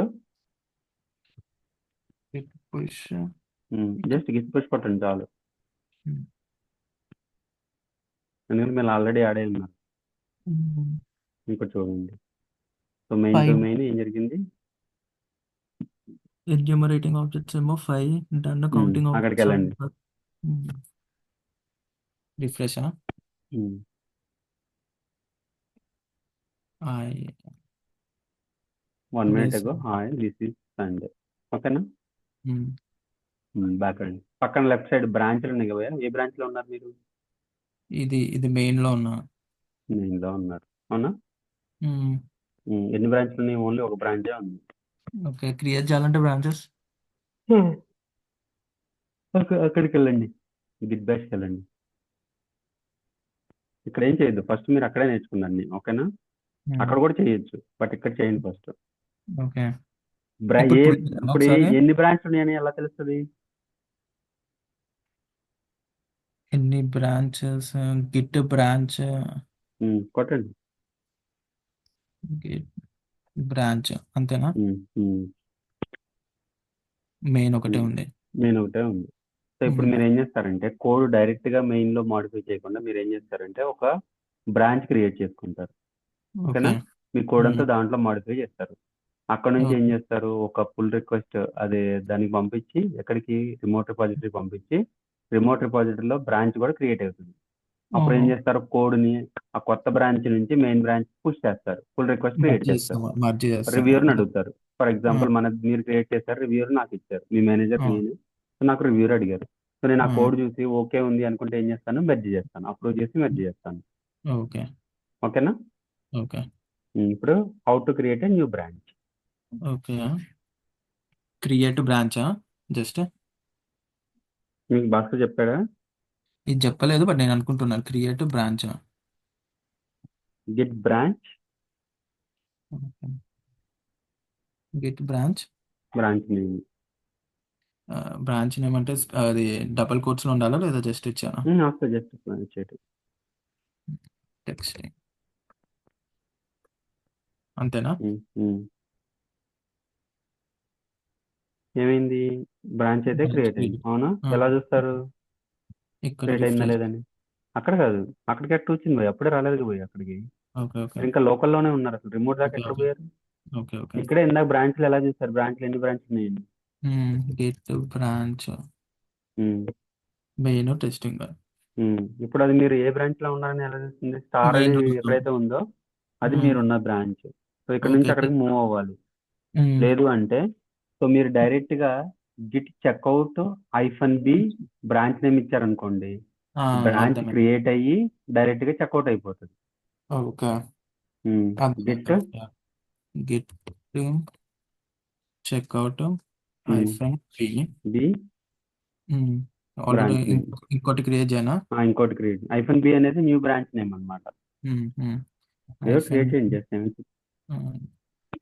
push just Git push కొట్టండి చాలు, ఎందుకంటే మీరు ఆల్రెడీ ఆడే ఉన్నారు. ఇంకా చూడండి. సో మెయిన్ టు మెయిన్ ఏం జరిగింది? ఎన్యూమరేటింగ్ ఆబ్జెక్ట్స్ ఏమో 5 డన్. కౌంటింగ్ అక్కడికి వెళ్ళండి. Refresh 1 minute ago. Hi, this is Sunday. ఓకేనా? బ్యాక్ రండి. పక్కన లెఫ్ట్ సైడ్ బ్రాంచ్లు ఉన్నాయి కదా, ఏ బ్రాంచ్ లో ఉన్నారు మీరు? ఇది మెయిన్ లో ఉన్నా. మెయిన్ లో ఉన్నారు, అవునా? ఎన్ని బ్రాంచ్లు ఉన్నాయి? ఓన్లీ ఒక బ్రాంచే ఉంది. ఓకే. క్రియేట్ చేయాలంటే బ్రాంచెస్ అక్కడికి వెళ్ళండి, గిట్ బ్యాష్కి వెళ్ళండి. ఇక్కడ ఏం చేయొద్దు, ఫస్ట్ మీరు అక్కడే నేర్చుకున్నాను. ఓకేనా? అక్కడ కూడా చేయొచ్చు, బట్ ఇక్కడ చేయండి ఫస్ట్. ఓకే. ఇప్పుడు ఎన్ని బ్రాంచ్లు ఉన్నాయని ఎలా తెలుస్తుంది? ఎన్ని బ్రాంచెస్? గిట్ బ్రాంచ్ కొట్టండి, గిట్ బ్రాంచ్ అంతేనా? మెయిన్ ఒకటే ఉంది. మెయిన్ ఒకటే ఉంది. సో ఇప్పుడు మీరు ఏం చేస్తారంటే, కోడ్ డైరెక్ట్ గా మెయిన్ లో మాడిఫై చేయకుండా మీరు ఏం చేస్తారంటే ఒక బ్రాంచ్ క్రియేట్ చేసుకుంటారు. ఓకేనా? మీ కోడ్ అంతా దాంట్లో మాడిఫై చేస్తారు. అక్కడ నుంచి ఏం చేస్తారు, ఒక పుల్ రిక్వెస్ట్ అదే దానికి పంపించి, ఎక్కడికి? రిమోట్ రిపాజిటరీ పంపించి, రిమోట్ రిపాజిటరీలో బ్రాంచ్ కూడా క్రియేట్ అవుతుంది. అప్పుడు ఏం చేస్తారు, కోడ్ ని ఆ కొత్త బ్రాంచ్ నుంచి మెయిన్ బ్రాంచ్ పుష్ చేస్తారు, పుల్ రిక్వెస్ట్ క్రియేట్ చేస్తారు, రివ్యూర్ ని అడుగుతారు. ఫర్ ఎగ్జాంపుల్ మీరు క్రియేట్ చేశారు, రివ్యూర్ నాకు ఇచ్చారు, మీ మేనేజర్ నేను, నాకు రివ్యూర్ అడిగారు. సో నేను ఆ కోడ్ చూసి ఓకే ఉంది అనుకుంటే ఏం చేస్తాను, మెర్జ్ చేస్తాను, అప్రూవ్ చేసి మెర్జ్ చేస్తాను. ఓకేనా? ఓకే. ఇప్పుడు how to create a new branch. Okay. Create బ్రాంచా? జస్ట్ మీకు భాస్కర్ చెప్పాడా? ఇది చెప్పలేదు, బట్ నేను అనుకుంటున్నాను create branch. Git branch, git branch branch name. Branch name అంటే అది డబల్ కోట్స్లో ఉండాలా లేదా జస్ట్ ఇచ్చానా? వస్తుంది జస్ట్ చేయటం. టెక్స్ట్ అంతేనా? ఏమైంది? బ్రాంచ్ అయితే బ్రాంచ్ క్రియేట్ అయింది. అవునా? ఎలా చూస్తారు ఇక్కడ క్రియేట్ అయిందా రిఫ్రెష్. లేదని? అక్కడ కాదు, అక్కడికి ఎట్లా వచ్చింది పోయి? అప్పుడే రాలేదు పోయి అక్కడికి. ఓకే ఓకే మీరు ఇంకా లోకల్లోనే ఉన్నారు, అసలు రిమోట్ దాకా ఓకే ఎట్లా ఓకే పోయారు? ఓకే ఓకే ఇక్కడే ఇందాక బ్రాంచ్లు ఎలా చూస్తారు? బ్రాంచ్లు ఎన్ని బ్రాంచ్లు ఉన్నాయండి? గెట్ బ్రాంచ్ ఉమ్, మెయిన్ టెస్టింగ్ ఇప్పుడు అది మీరు ఏ బ్రాంచ్ లో ఉన్నారని ఎలా తెలుస్తుంది? స్టార్ అది మెయిన్. ఎప్పుడైతే ఉందో అది మీరున్న బ్రాంచ్. సో ఇక్కడ ఓకే నుంచి అక్కడికి మూవ్ అవ్వాలి. మ్మ్. లేదు అంటే సో మీరు డైరెక్ట్ గా git checkout -b branch name ఇచ్చారనుకోండి, బ్రాంచ్ అర్థమైంది. క్రియేట్ అయ్యి డైరెక్ట్ గా చెక్అవుట్ అయిపోతుంది. ఓకే గిట్ అర్థమైంది. Git checkout -b b already branch name. ఇంకోటి క్రియేట్ చేయనా? ఇంకోటి క్రియేట్ -b అనేది న్యూ బ్రాంచ్ నేమ్ అన్నమాట. ఏదో క్రియేట్ చేయండి జస్ట్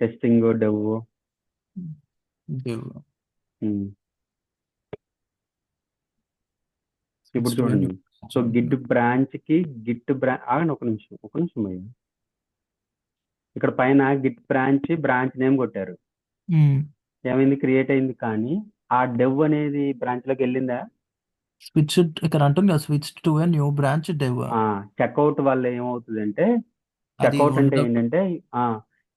టెస్టింగ్ డెవ్. div ఇప్పుడు student చూడండి, సో గిట్ బ్రాంచ్ కి ఆగండి ఒక నిమిషం భయ్యా. ఇక్కడ పైన గిట్ బ్రాంచ్ నేమ్ కొట్టారు, ఏమైంది? క్రియేట్ అయింది. కానీ ఆ డెవ్ అనేది బ్రాంచ్ లోకి వెళ్ళిందా? స్విచ్ ఇక్కడ అంటుంది కదా, switch to a new branch dev. Checkout వల్ల ఏమవుతుంది అంటే, అది చెక్అవుట్ అంటే ఏంటంటే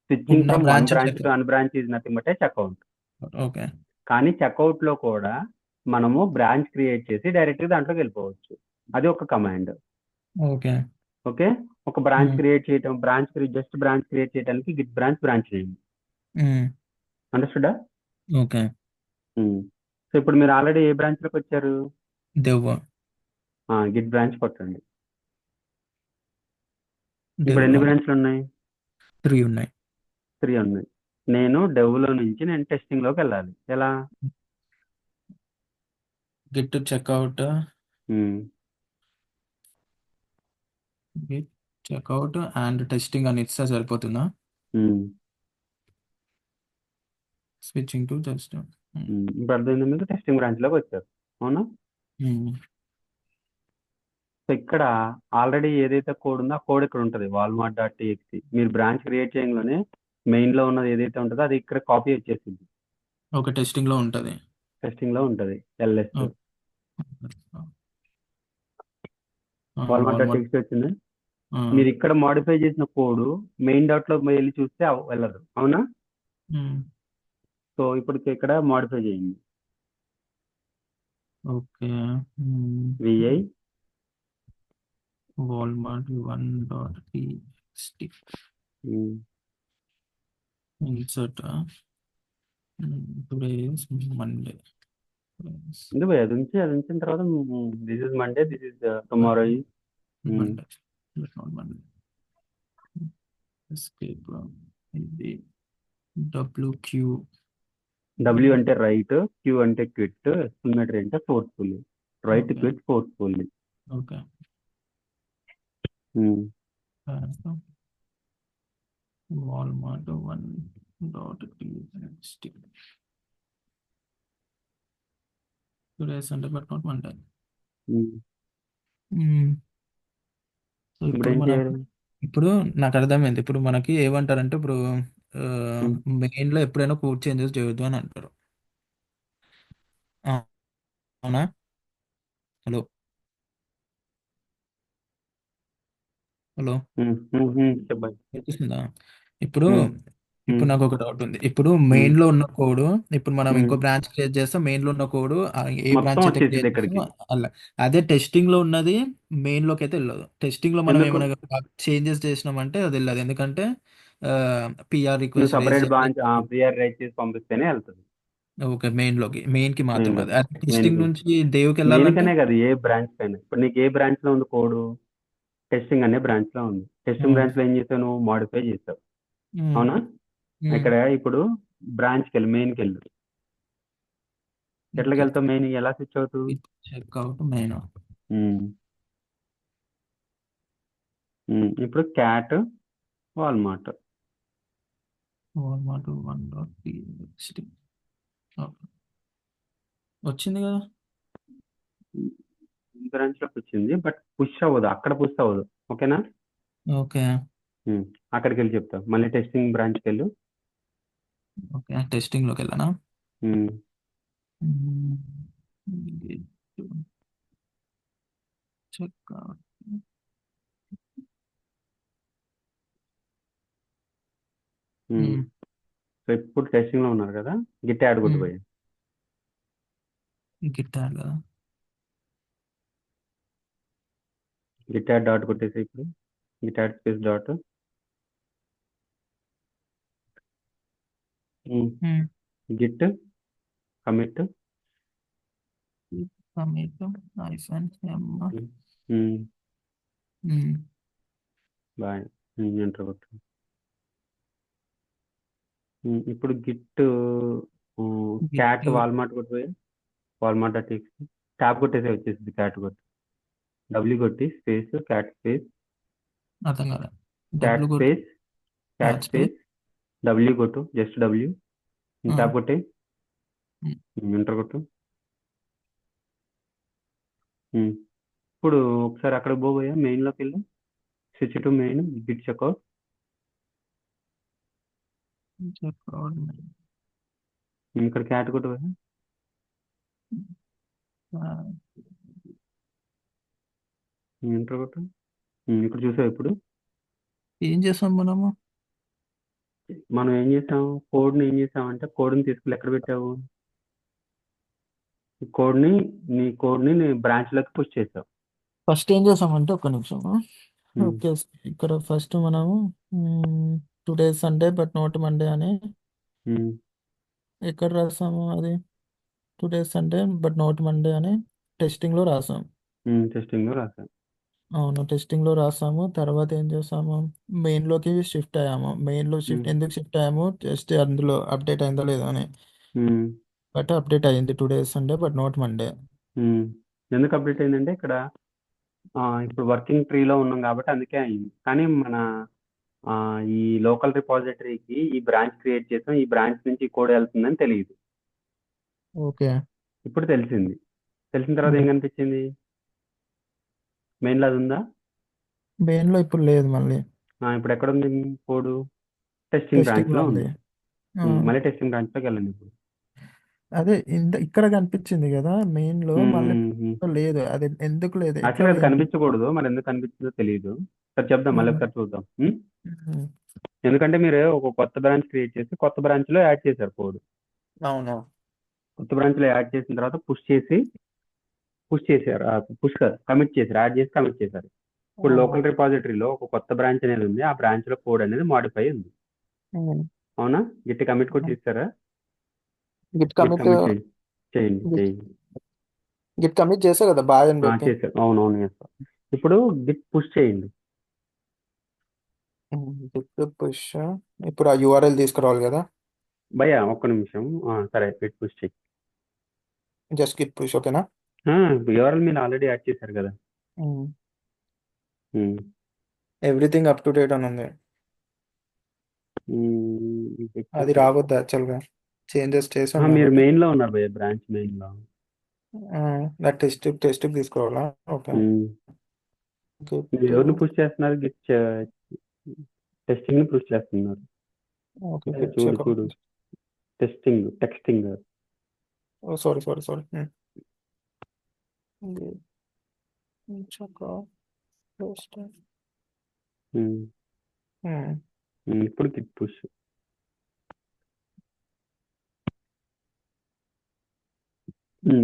స్విచ్చింగ్ ఉన్న from one branch branch to an branch is nothing but checkout. Okay కానీ చెక్అవుట్ లో కూడా మనము బ్రాంచ్ క్రియేట్ చేసి డైరెక్ట్ గా దాంట్లోకి వెళ్ళిపోవచ్చు. అది ఒక కమాండ్. ఓకే ఓకే, ఒక బ్రాంచ్ క్రియేట్ చేయటం, జస్ట్ బ్రాంచ్ క్రియేట్ చేయడానికి గిట్ బ్రాంచ్ నేమ్. అండర్స్టూడా? ఓకే సో ఇప్పుడు మీరు ఆల్రెడీ ఏ బ్రాంచ్ లోకి వచ్చారు? డెవ్ గిట్ బ్రాంచ్ కొట్టండి. ఇప్పుడు ఎన్ని బ్రాంచ్లు ఉన్నాయి? 3 ఉన్నాయి. 3 ఉన్నాయి. నేను డెవ్ లో నుంచి నేను టెస్టింగ్ లోకి వెళ్ళాలి. ఎలా? Git checkout git checkout and testing అని ఇస్తే సరిపోతుందా? స్విచ్చింగ్ టు జస్ట్ ఇప్పుడు అర్థమైంది మీకు? టెస్టింగ్ బ్రాంచ్ లోకి వచ్చారు, అవునా? సో ఇక్కడ ఆల్రెడీ ఏదైతే కోడ్ ఉందో ఆ కోడ్ ఇక్కడ ఉంటుంది, walmart.txt. మీరు బ్రాంచ్ క్రియేట్ చేయగానే మెయిన్ లో ఉన్నది ఏదైతే ఉంటుందో అది ఇక్కడ కాపీ వచ్చేసింది. ఒక టెస్టింగ్ లో ఉంటది. టెస్టింగ్ లో ఉంటుంది ls. వాల్మార్ట్ walmart.txt వచ్చింది. మీరు ఇక్కడ మాడిఫై చేసిన కోడ్ మెయిన్ డాట్ లో వెళ్ళి చూస్తే వెళ్ళదు, అవునా? సో ఇప్పుడు ఇక్కడ మాడిఫై చేయండి. Okay vi Walmart 1.txt insert today is Monday. ఎందుకు అది ఉంచిన తర్వాత this is Monday, this is tomorrow. Monday not Monday. Escape ఇది WQ W అంటే రైట్, Q అంటే క్విట్, ఎక్స్క్లమేటరీ అంటే forcefully. Right Okay. Quit forcefully. Okay Walmart 1.txt today Sunday but not Monday. So ఇప్పుడు ఏం చేయాలి? ఇప్పుడు నాకు అర్థమైంది. ఇప్పుడు మనకి ఏమంటారంటే ఇప్పుడు మెయిన్ లో ఎప్పుడైనా కోడ్ చేంజెస్ చేయొద్దు అని అంటారు. అవునా? హలో హలో చెప్పండి. వినిపిస్తుందా? ఇప్పుడు Hmm. నాకు ఒక డౌట్ ఉంది. ఇప్పుడు మెయిన్ లో ఉన్న కోడ్, ఇప్పుడు మనం Hmm. ఇంకో బ్రాంచ్ క్రియేట్ చేస్తే మెయిన్ లో ఉన్న కోడ్ ఏ మొత్తం బ్రాంచ్ అయితే వచ్చేసింది క్రియేట్ ఇక్కడికి. చేస్తామో అలా. అదే టెస్టింగ్ లో ఉన్నది మెయిన్ లోకి అయితే వెళ్ళదు. టెస్టింగ్ లో మనం ఎందుకు? ఏమైనా చేంజెస్ చేసినామంటే అది వెళ్ళదు. ఎందుకంటే పిఆర్ నువ్వు రిక్వెస్ట్ రేజ్ సపరేట్ చేయాలి. బ్రాంచ్ ప్రియర్ రైట్ చేసి పంపిస్తేనే వెళ్తుంది. ఓకే మెయిన్ కి మాత్రం మెయిన్ అది. లోకి, అది మెయిన్ టెస్టింగ్ కి. నుంచి దేవ్కి వెళ్ళాలంటే దేనికనే కదా, ఏ బ్రాంచ్ కైనా. ఇప్పుడు నీకు ఏ బ్రాంచ్ లో ఉంది కోడ్? టెస్టింగ్ అనే బ్రాంచ్ లో ఉంది. టెస్టింగ్ బ్రాంచ్ లో ఏం చేసావు? నువ్వు మాడిఫై చేసావు, అవునా? ఇక్కడ ఇప్పుడు బ్రాంచ్కి వెళ్ళి, మెయిన్కి వెళ్ళు. ఎట్లకి వెళ్తావు? మెయిన్ ఎలా స్విచ్ అవుతావు? Checkout main. ఇప్పుడు క్యాట్ వాల్మార్ట్. వాల్మార్ట్ 1.txt వచ్చింది కదా. బ్రాంచ్ లోకి వచ్చింది, బట్ పుష్ అవ్వదు, అక్కడ పుష్ అవ్వదు. ఓకేనా? ఓకే. అక్కడికి వెళ్ళి చెప్తా. మళ్ళీ టెస్టింగ్ బ్రాంచ్కి వెళ్ళు. ఓకే, టెస్టింగ్లోకి వెళ్ళానా? ఉమ్, చెక్. ఉమ్. సో ఇప్పుడు టెస్టింగ్ లో ఉన్నారు కదా, గిట్ యాడ్ కొట్టిపోయి. గిట్టారు కదా. గిట్ యాడ్ డాట్ కొట్టేసి ఇప్పుడు git add space dot. Git commit. Commit -m. Bye. Enter కొట్టు. ఇప్పుడు గిట్ క్యాట్ వాల్మార్ట్ కొట్టిపోయి. వాల్మార్ట్ టీఎక్స్టీ ట్యాబ్ కొట్టేసి వచ్చేసింది. క్యాట్ కొట్టి డబ్ల్యూ కొట్టి స్పేస్ క్యాట్ స్పేస్ అర్థం కాలే. క్యాట్ డబ్ల్యూ కొట్టు, స్పేస్ క్యాట్ స్పేస్ డబ్ల్యూ కొట్టు, జస్ట్ డబ్ల్యూ. ట్యాబ్ కొట్టి ఎంటర్ కొట్టు. ఇప్పుడు ఒకసారి అక్కడ పోయా, మెయిన్ లోకి వెళ్ళి switch to main git checkout. ఇక్కడ క్యాట్ కొట్టు పోయా. ఎంటర్ కొట్టు. ఇక్కడ చూసావు. ఇప్పుడు ఏం చేస్తాం మనము? మనం ఏం చేసాం, కోడ్ని ఏం చేసామంటే కోడ్ని తీసుకెళ్ళి ఎక్కడ పెట్టావు? నీ కోడ్ని నీ బ్రాంచ్ లోకి పుష్ చేసావు. ఫస్ట్ ఏం చేసామంటే, ఒక్క నిమిషం. ఓకే, ఇక్కడ ఫస్ట్ మనము today Sunday but not Monday అని ఎక్కడ రాసాము? అది today Sunday but not Monday అని టెస్టింగ్లో రాసాం. టెస్టింగ్ లో రాసాం. అవును, టెస్టింగ్లో రాసాము. తర్వాత ఏం చేసాము, మెయిన్లోకి షిఫ్ట్ అయ్యాము. మెయిన్లో ఎందుకు షిఫ్ట్ అయ్యాము, జస్ట్ అందులో అప్డేట్ అయిందో లేదో అని. బట్ అప్డేట్ అయ్యింది, today Sunday but not Monday. ఎందుకు అప్డేట్ అయిందంటే ఇక్కడ ఇప్పుడు వర్కింగ్ ట్రీలో ఉన్నాం కాబట్టి అందుకే అయింది. కానీ మన ఈ లోకల్ రిపాజిటరీకి ఈ బ్రాంచ్ క్రియేట్ చేసాం, ఈ బ్రాంచ్ నుంచి కోడ్ వెళ్తుందని తెలియదు. ఓకే, ఇప్పుడు తెలిసింది. తెలిసిన తర్వాత ఏం కనిపించింది? మెయిన్లో అది ఉందా? మెయిన్లో ఇప్పుడు లేదు. మళ్ళీ ఇప్పుడు ఎక్కడ ఉంది కోడ్? టెస్టింగ్ బ్రాంచ్ లో ఉంది. మళ్ళీ టెస్టింగ్ బ్రాంచ్ లోకి వెళ్ళండి. ఇప్పుడు అదే ఇక్కడ కనిపించింది కదా మెయిన్ లో, మళ్ళీ లేదు. అది ఎందుకు లేదు? యాక్చువల్గా అది కనిపించకూడదు, మరి ఎందుకు కనిపించిందో తెలియదు. సరే చెప్దాం, మళ్ళీ ఒకసారి చూద్దాం. ఎందుకంటే మీరు ఒక కొత్త బ్రాంచ్ క్రియేట్ చేసి కొత్త బ్రాంచ్ లో యాడ్ చేశారు కోడ్. అవును, కొత్త బ్రాంచ్ లో యాడ్ చేసిన తర్వాత పుష్ చేశారు. పుష్ కాదు, కమిట్ చేశారు. యాడ్ చేసి కమిట్ చేశారు. ఇప్పుడు లోకల్ రిపాజిటరీలో ఒక కొత్త బ్రాంచ్ అనేది ఉంది. ఆ బ్రాంచ్ లో కోడ్ అనేది మాడిఫై ఉంది. అవునా? గిట్ కమిట్ కూడా చేస్తారా? గిట్ కమిట్ చేయండి. గిట్ కమిట్ చేసా కదా, బాగా చేశారు. అవునవును చేస్తాం. ఇప్పుడు గిట్ పుష్ చేయండి. Git push. ఇప్పుడు ఆ యూఆర్ఎల్ తీసుకురావాలి కదా. భయ్యా ఒక్క నిమిషం. సరే, గిట్ పుష్ చేయి. జస్ట్ గిట్ పుష్, ఓకేనా? యూఆర్ఎల్ మీరు ఆల్రెడీ యాడ్ చేశారు కదా. ఎవ్రీథింగ్ అప్ టు డేట్ అని ఉంది. అది రావద్దు యాక్చువల్గా, చేంజెస్ చేసాం. మీరు మెయిన్ లో ఉన్నారు భయ్య, బ్రాంచ్ మెయిన్ లో. టెస్ట్ తీసుకోవాలా? ఓకే. మీరు ఎవరిని పుష్ చేస్తున్నారు? గిట్ టెస్టింగ్ ని పుష్ చేస్తున్నారు. చూడు టెక్స్టింగ్. సారీ. ఇప్పుడు గిట్ పుష్.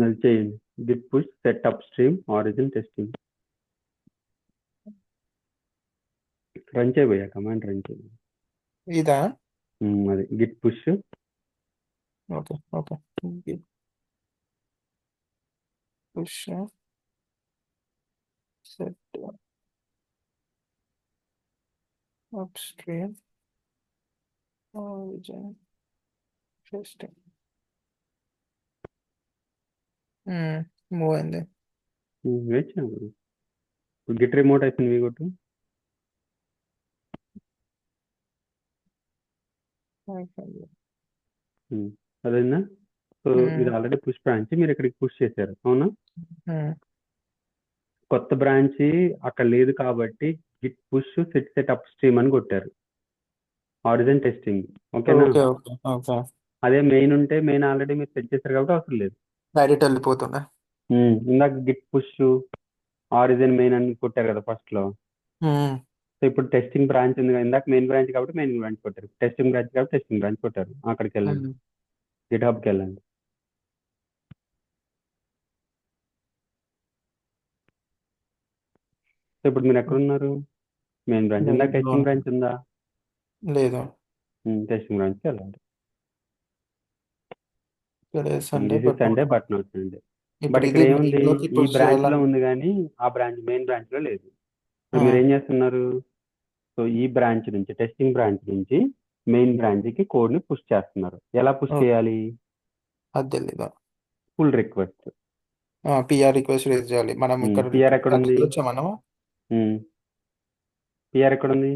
అది చేయండి. Git push set upstream origin testing. Run చేయబోయా, కమాండ్ రన్ చేయ. ఇదా? అది git push. Okay. Git push set upstream origin testing. Move అయింది. గిట్ రిమోట్ అయిపోయింది. కొట్టు. అదేనా? సో ఇది ఆల్రెడీ పుష్ బ్రాంచ్, మీరు ఇక్కడికి పుష్ చేశారు, అవునా? కొత్త బ్రాంచ్ అక్కడ లేదు కాబట్టి Git push set up stream అని కొట్టారు, ఆరిజిన్ టెస్టింగ్. ఓకేనా? ఓకే ఓకే ఓకే అదే మెయిన్ ఉంటే మెయిన్ ఆల్రెడీ మీరు సెట్ చేశారు కాబట్టి అవసరం లేదు. డైరెక్ట్ వెళ్ళిపోతుండే. ఇందాక గిట్ పుష్ ఆరిజిన్ మెయిన్ అని కొట్టారు కదా ఫస్ట్ లో. ఉమ్, సో ఇప్పుడు టెస్టింగ్ బ్రాంచ్ ఉంది కదా, ఇందాక మెయిన్ బ్రాంచ్ కాబట్టి మెయిన్ బ్రాంచ్ కొట్టారు, టెస్టింగ్ బ్రాంచ్ కాబట్టి టెస్టింగ్ బ్రాంచ్ కొట్టారు. అక్కడికి వెళ్ళండి, ఉమ్. గిట్ హబ్కి వెళ్ళండి. సో ఇప్పుడు మీరు ఎక్కడ ఉన్నారు? Main branch. ఇందాక మెయిన్ లో టెస్టింగ్ బ్రాంచ్ ఉందా? లేదు. టెస్టింగ్ బ్రాంచ్కి వెళ్ళండి. Today Sunday this is but Sunday but not Sunday. ఇప్పుడు బట్ ఇక్కడ ఇది ఏముంది, మెయిన్ లోకి ఈ పుష్ బ్రాంచ్ లో చేయాలని. ఉంది కానీ ఆ బ్రాంచ్ మెయిన్ బ్రాంచ్ లో లేదు. ఇప్పుడు మీరు ఏం చేస్తున్నారు? సో ఈ బ్రాంచ్ నుంచి, టెస్టింగ్ బ్రాంచ్ నుంచి మెయిన్ బ్రాంచ్ కి కోడ్ ని పుష్ చేస్తున్నారు. ఎలా పుష్ చేయాలి? అది తెలీదు. Pull request. PR request raise చేయాలి మనం ఇక్కడ. పిఆర్ ఎక్కడ ఉంది? వచ్చా మనం పిఆర్ ఎక్కడ ఉంది?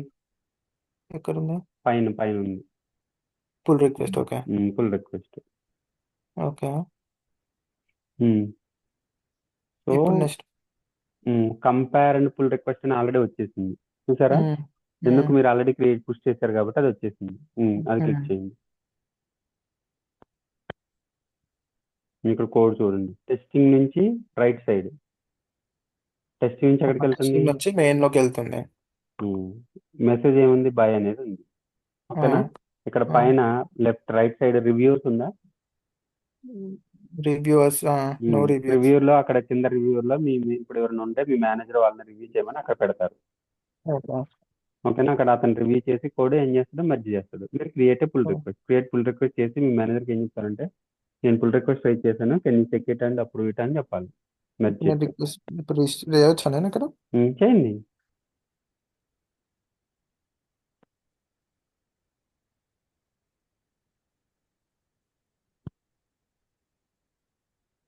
ఎక్కడ ఉంది? పైన పైన ఉంది, pull request. Okay pull request. Okay. So ఇప్పుడు next. Compare and pull request అని ఆల్రెడీ వచ్చేసింది, చూసారా? ఎందుకు? మీరు ఆల్రెడీ క్రియేట్ పుష్ చేశారు కాబట్టి అది వచ్చేసింది. అది క్లిక్ చేయండి. ఇక్కడ కోడ్ చూడండి, టెస్టింగ్ నుంచి రైట్ సైడ్, టెస్టింగ్ నుంచి ఎక్కడికి వెళ్తుంది? నుంచి మెయిన్ లోకి వెళ్తుంది. మెసేజ్ ఏముంది? బై అనేది ఉంది, ఓకేనా? ఇక్కడ పైన లెఫ్ట్ రైట్ సైడ్ రివ్యూస్ ఉందా? రివ్యూవర్స్. No reviews. రివ్యూర్ లో అక్కడ కింద రివ్యూర్ లో ఇప్పుడు ఎవరైనా ఉంటే మీ మేనేజర్ వాళ్ళని రివ్యూ చేయమని అక్కడ పెడతారు, ఓకేనా? అక్కడ అతను రివ్యూ చేసి కోడ్ ఏం చేస్తాడో మెర్జ్ చేస్తాడు. మీరు క్రియేట్ పుల్ రిక్వెస్ట్ చేసి మీ మేనేజర్కి ఏం చెప్తారంటే, నేను పుల్ రిక్వెస్ట్ రైట్ చేశాను, can you check it and approve it అని చెప్పాలి. మెర్జ్ చేసి రిక్వెస్ట్ ఇప్పుడు చేయొచ్చా నేను ఇక్కడ? చేయండి.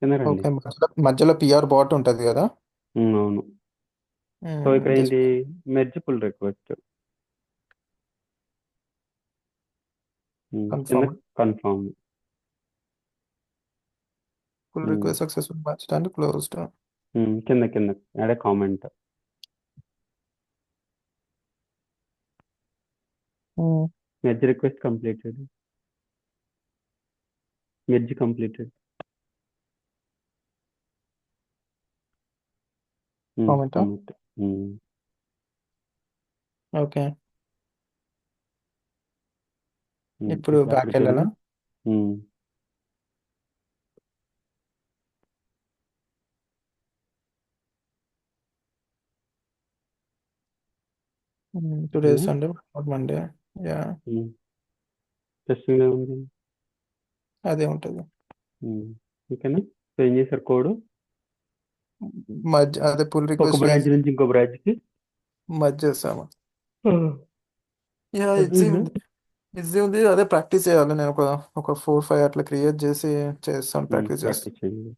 కింద రండి. ఓకే. మధ్యలో పిఆర్ బాట్ ఉంటది కదా. అవును. సో ఇక్కడ ఏంటి? మెర్జ్ పుల్ రిక్వెస్ట్, కింద confirm. Pull request successful match and closed. కింద కింద add comment. Merge request completed. Merge completed. Comment. Okay. ఇప్పుడు బ్యాక్ వెళ్ళాలా? Today Sunday not Monday. Yeah testing ఏముంది? అదే ఉంటుంది. ఓకేనా? సో ఏం చేశారు? కోడ్ అదే పుల్ ఒక రిక్వెస్ట్ బ్రాంచ్ నుంచి ఇంకో బ్రాంచ్ కి మర్జ్ చేస్తాము. యా అదేనా? ఈజీ ఉంది. అదే ప్రాక్టీస్ చేయాలి. నేను ఒక 4-5 అట్లా క్రియేట్ చేసి చేస్తాను. ప్రాక్టీస్ చేస్తాను. ప్రాక్టీస్ చేయండి.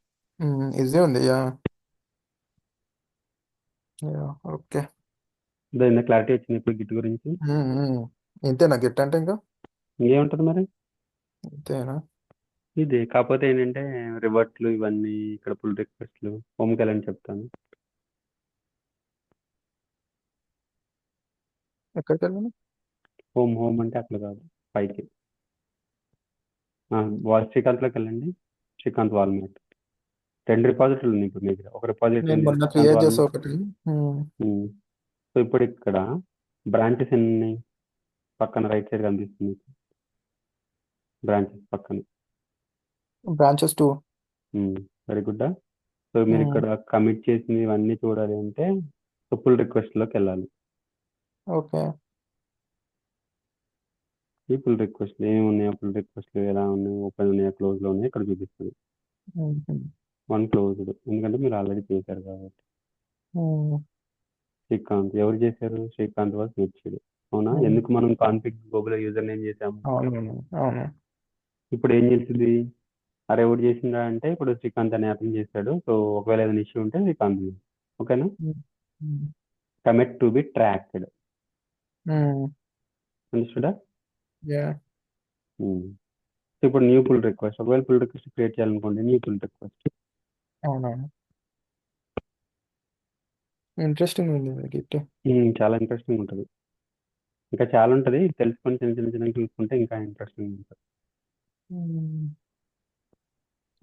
ఈజీ ఉంది. Yeah yeah okay. దాని క్లారిటీ వచ్చింది ఇప్పుడు గిట్ గురించి. ఇంతేనా గిట్ అంటే? ఇంకా ఇంకేముంటది మరి? ఇంతేనా? ఇది కాకపోతే ఏంటంటే రివర్ట్లు ఇవన్నీ, ఇక్కడ పుల్ రిక్వెస్ట్లు, హోమ్కి వెళ్ళని చెప్తాను. ఎక్కడికి వెళ్ళాను? హోమ్ అంటే అక్కడ కాదు, పైకి శ్రీకాంత్లోకి వెళ్ళండి. శ్రీకాంత్ వాల్మేట్ 2 రిపాజిటరీలు ఉన్నాయి ఇప్పుడు మీ దగ్గర. ఒక రిపాజిటరీ నేను మొన్న క్రియేట్ చేసా ఒకటి. సో ఇప్పుడు ఇక్కడ బ్రాంచెస్ ఎన్ని ఉన్నాయి? పక్కన రైట్ సైడ్ కనిపిస్తుంది, బ్రాంచెస్ పక్కన. బ్రాంచెస్ 2. Very good. సో మీరు ఇక్కడ కమిట్ చేసింది ఇవన్నీ చూడాలి అంటే పుల్ రిక్వెస్ట్లోకి వెళ్ళాలి. ఓకే. ఈ పుల్ రిక్వెస్ట్ ఏమి ఉన్నాయో, పుల్ రిక్వెస్ట్లు ఎలా ఉన్నాయి, ఓపెన్ ఉన్నాయా, క్లోజ్లో ఉన్నాయా ఇక్కడ చూపిస్తుంది. 1 క్లోజ్డ్, ఎందుకంటే మీరు ఆల్రెడీ చేశారు కాబట్టి. శ్రీకాంత్ ఎవరు చేశారు? శ్రీకాంత్ వాజ్ మెర్జ్డ్, అవునా? ఎందుకు మనం కాన్ఫిగ్ గ్లోబల్ యూజర్ నేమ్ చేసాము? అవును. ఇప్పుడు ఏం చేసింది? అరే ఎవరు చేసిందా అంటే ఇప్పుడు శ్రీకాంత్ అనే అతను చేశాడు. సో ఒకవేళ ఏదైనా ఇష్యూ ఉంటే శ్రీకాంత్, ఓకేనా? Commit to be tracked. అండర్స్టూడా? యా ఇప్పుడు న్యూ పుల్ రిక్వెస్ట్, ఒకవేళ పుల్ రిక్వెస్ట్ క్రియేట్ చేయాలనుకోండి, న్యూ పుల్ రిక్వెస్ట్. అవునవును, ఇంట్రెస్టింగ్ ఉంది గిట్. చాలా ఇంట్రెస్టింగ్ ఉంటుంది. ఇంకా చాలా ఉంటుంది, తెలుసుకొని చిన్న చిన్న చిన్న చూసుకుంటే ఇంకా ఇంట్రెస్టింగ్ ఉంటుంది.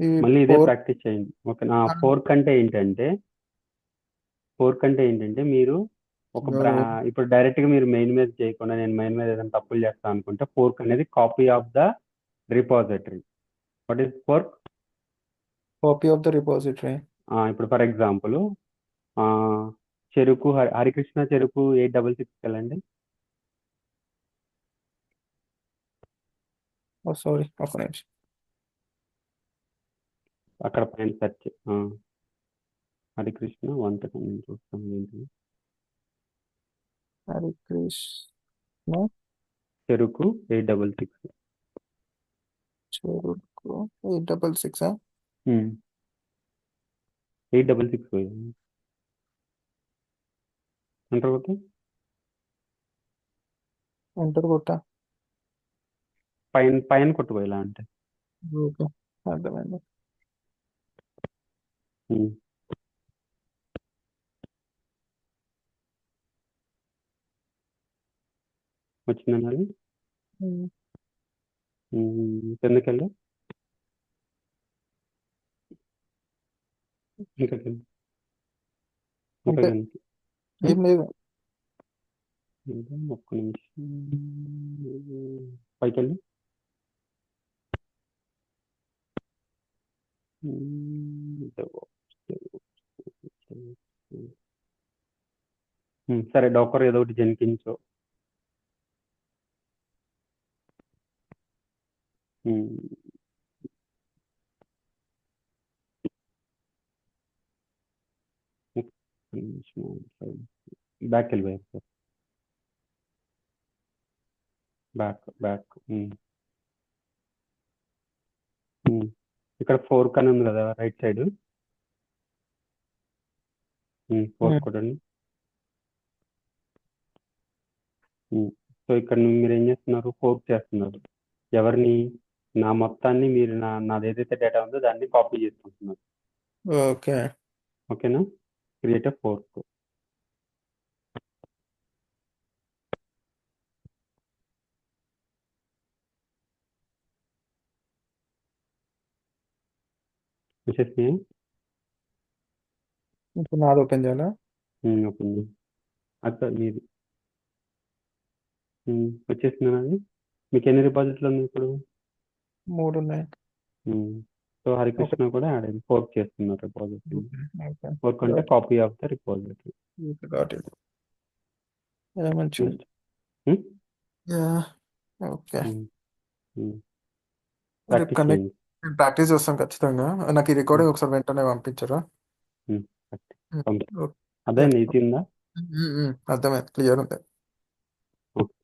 ఈ మళ్ళీ ఇదే ఫోర్ ప్రాక్టీస్ చేయండి. ఓకేనా? ఫోర్క్ అంటే ఏంటంటే మీరు ఒక ఇప్పుడు డైరెక్ట్ గా మీరు మెయిన్ మీద చేయకుండా నేను మెయిన్ మీద ఏదైనా తప్పులు చేస్తాను అనుకుంటే ఫోర్క్ అనేది copy of the repository. What is fork? Copy of the repository. ఇప్పుడు ఫర్ ఎగ్జాంపుల్ చెరుకు హరికృష్ణ చెరుకు 866 వెళ్ళండి. సారీ, ఒక నిమిషం. అక్కడ పైన సెర్చ్ హరికృష్ణ వంట నేను చూస్తాను ఏంటి. హరికృష్ణ చెరుకు 866. చెరుకు 866. 866 పోయింది అంటారు కొట్టు. ఎంటర్ కొట్టా. పైన పైన కొట్టుకోవాలా అంటే ఓకే, అర్థమైంది. ఉమ్. వచ్చిందండి అది. కిందకి వెళ్ళు, ఇంకా కింద, ఇంకా అంటే కిందకి. ఏం లేదు. ఒక్క నిమిషం పైకి వెళ్ళి. సరే, డోకర్ ఏదో ఒకటి జెన్కిన్స్. బ్యాక్ వెళ్ళిపోయారు సార్. బ్యాక్. ఇక్కడ ఫోర్క్ అని ఉంది కదా రైట్ సైడ్, ఫోర్క్ కొట్టండి. సో ఇక్కడ మీరు ఏం చేస్తున్నారు? ఫోర్క్ చేస్తున్నారు. ఎవరిని? నా మొత్తాన్ని మీరు నాది ఏదైతే డేటా ఉందో దాన్ని కాపీ చేసుకుంటున్నారు. ఓకే, ఓకేనా? Create fork. వచ్చేసి ఇప్పుడు నాది ఓపెన్ చేయాలా? ఓపెన్ అక్కడ మీది వచ్చేసింది. అది మీకు ఎన్ని డిపాజిట్లు ఉంది ఇప్పుడు? 3 ఉన్నాయి. సో హరికృష్ణ కూడా యాడ్ అయింది. ఫోర్క్ చేస్తున్నారు రిపాజిటరీ. ఓకే, ఫోర్క్ అంటే copy of the repository. Got it. మంచిగా. ఓకే, రేపు ప్రాక్టీస్ చేయండి. ప్రాక్టీస్ చేస్తాం ఖచ్చితంగా. నాకు ఈ రికార్డింగ్ ఒకసారి వెంటనే పంపించరా? అదే నీతి ఉందా? అర్థమైంది, క్లియర్ ఉంది. ఓకే.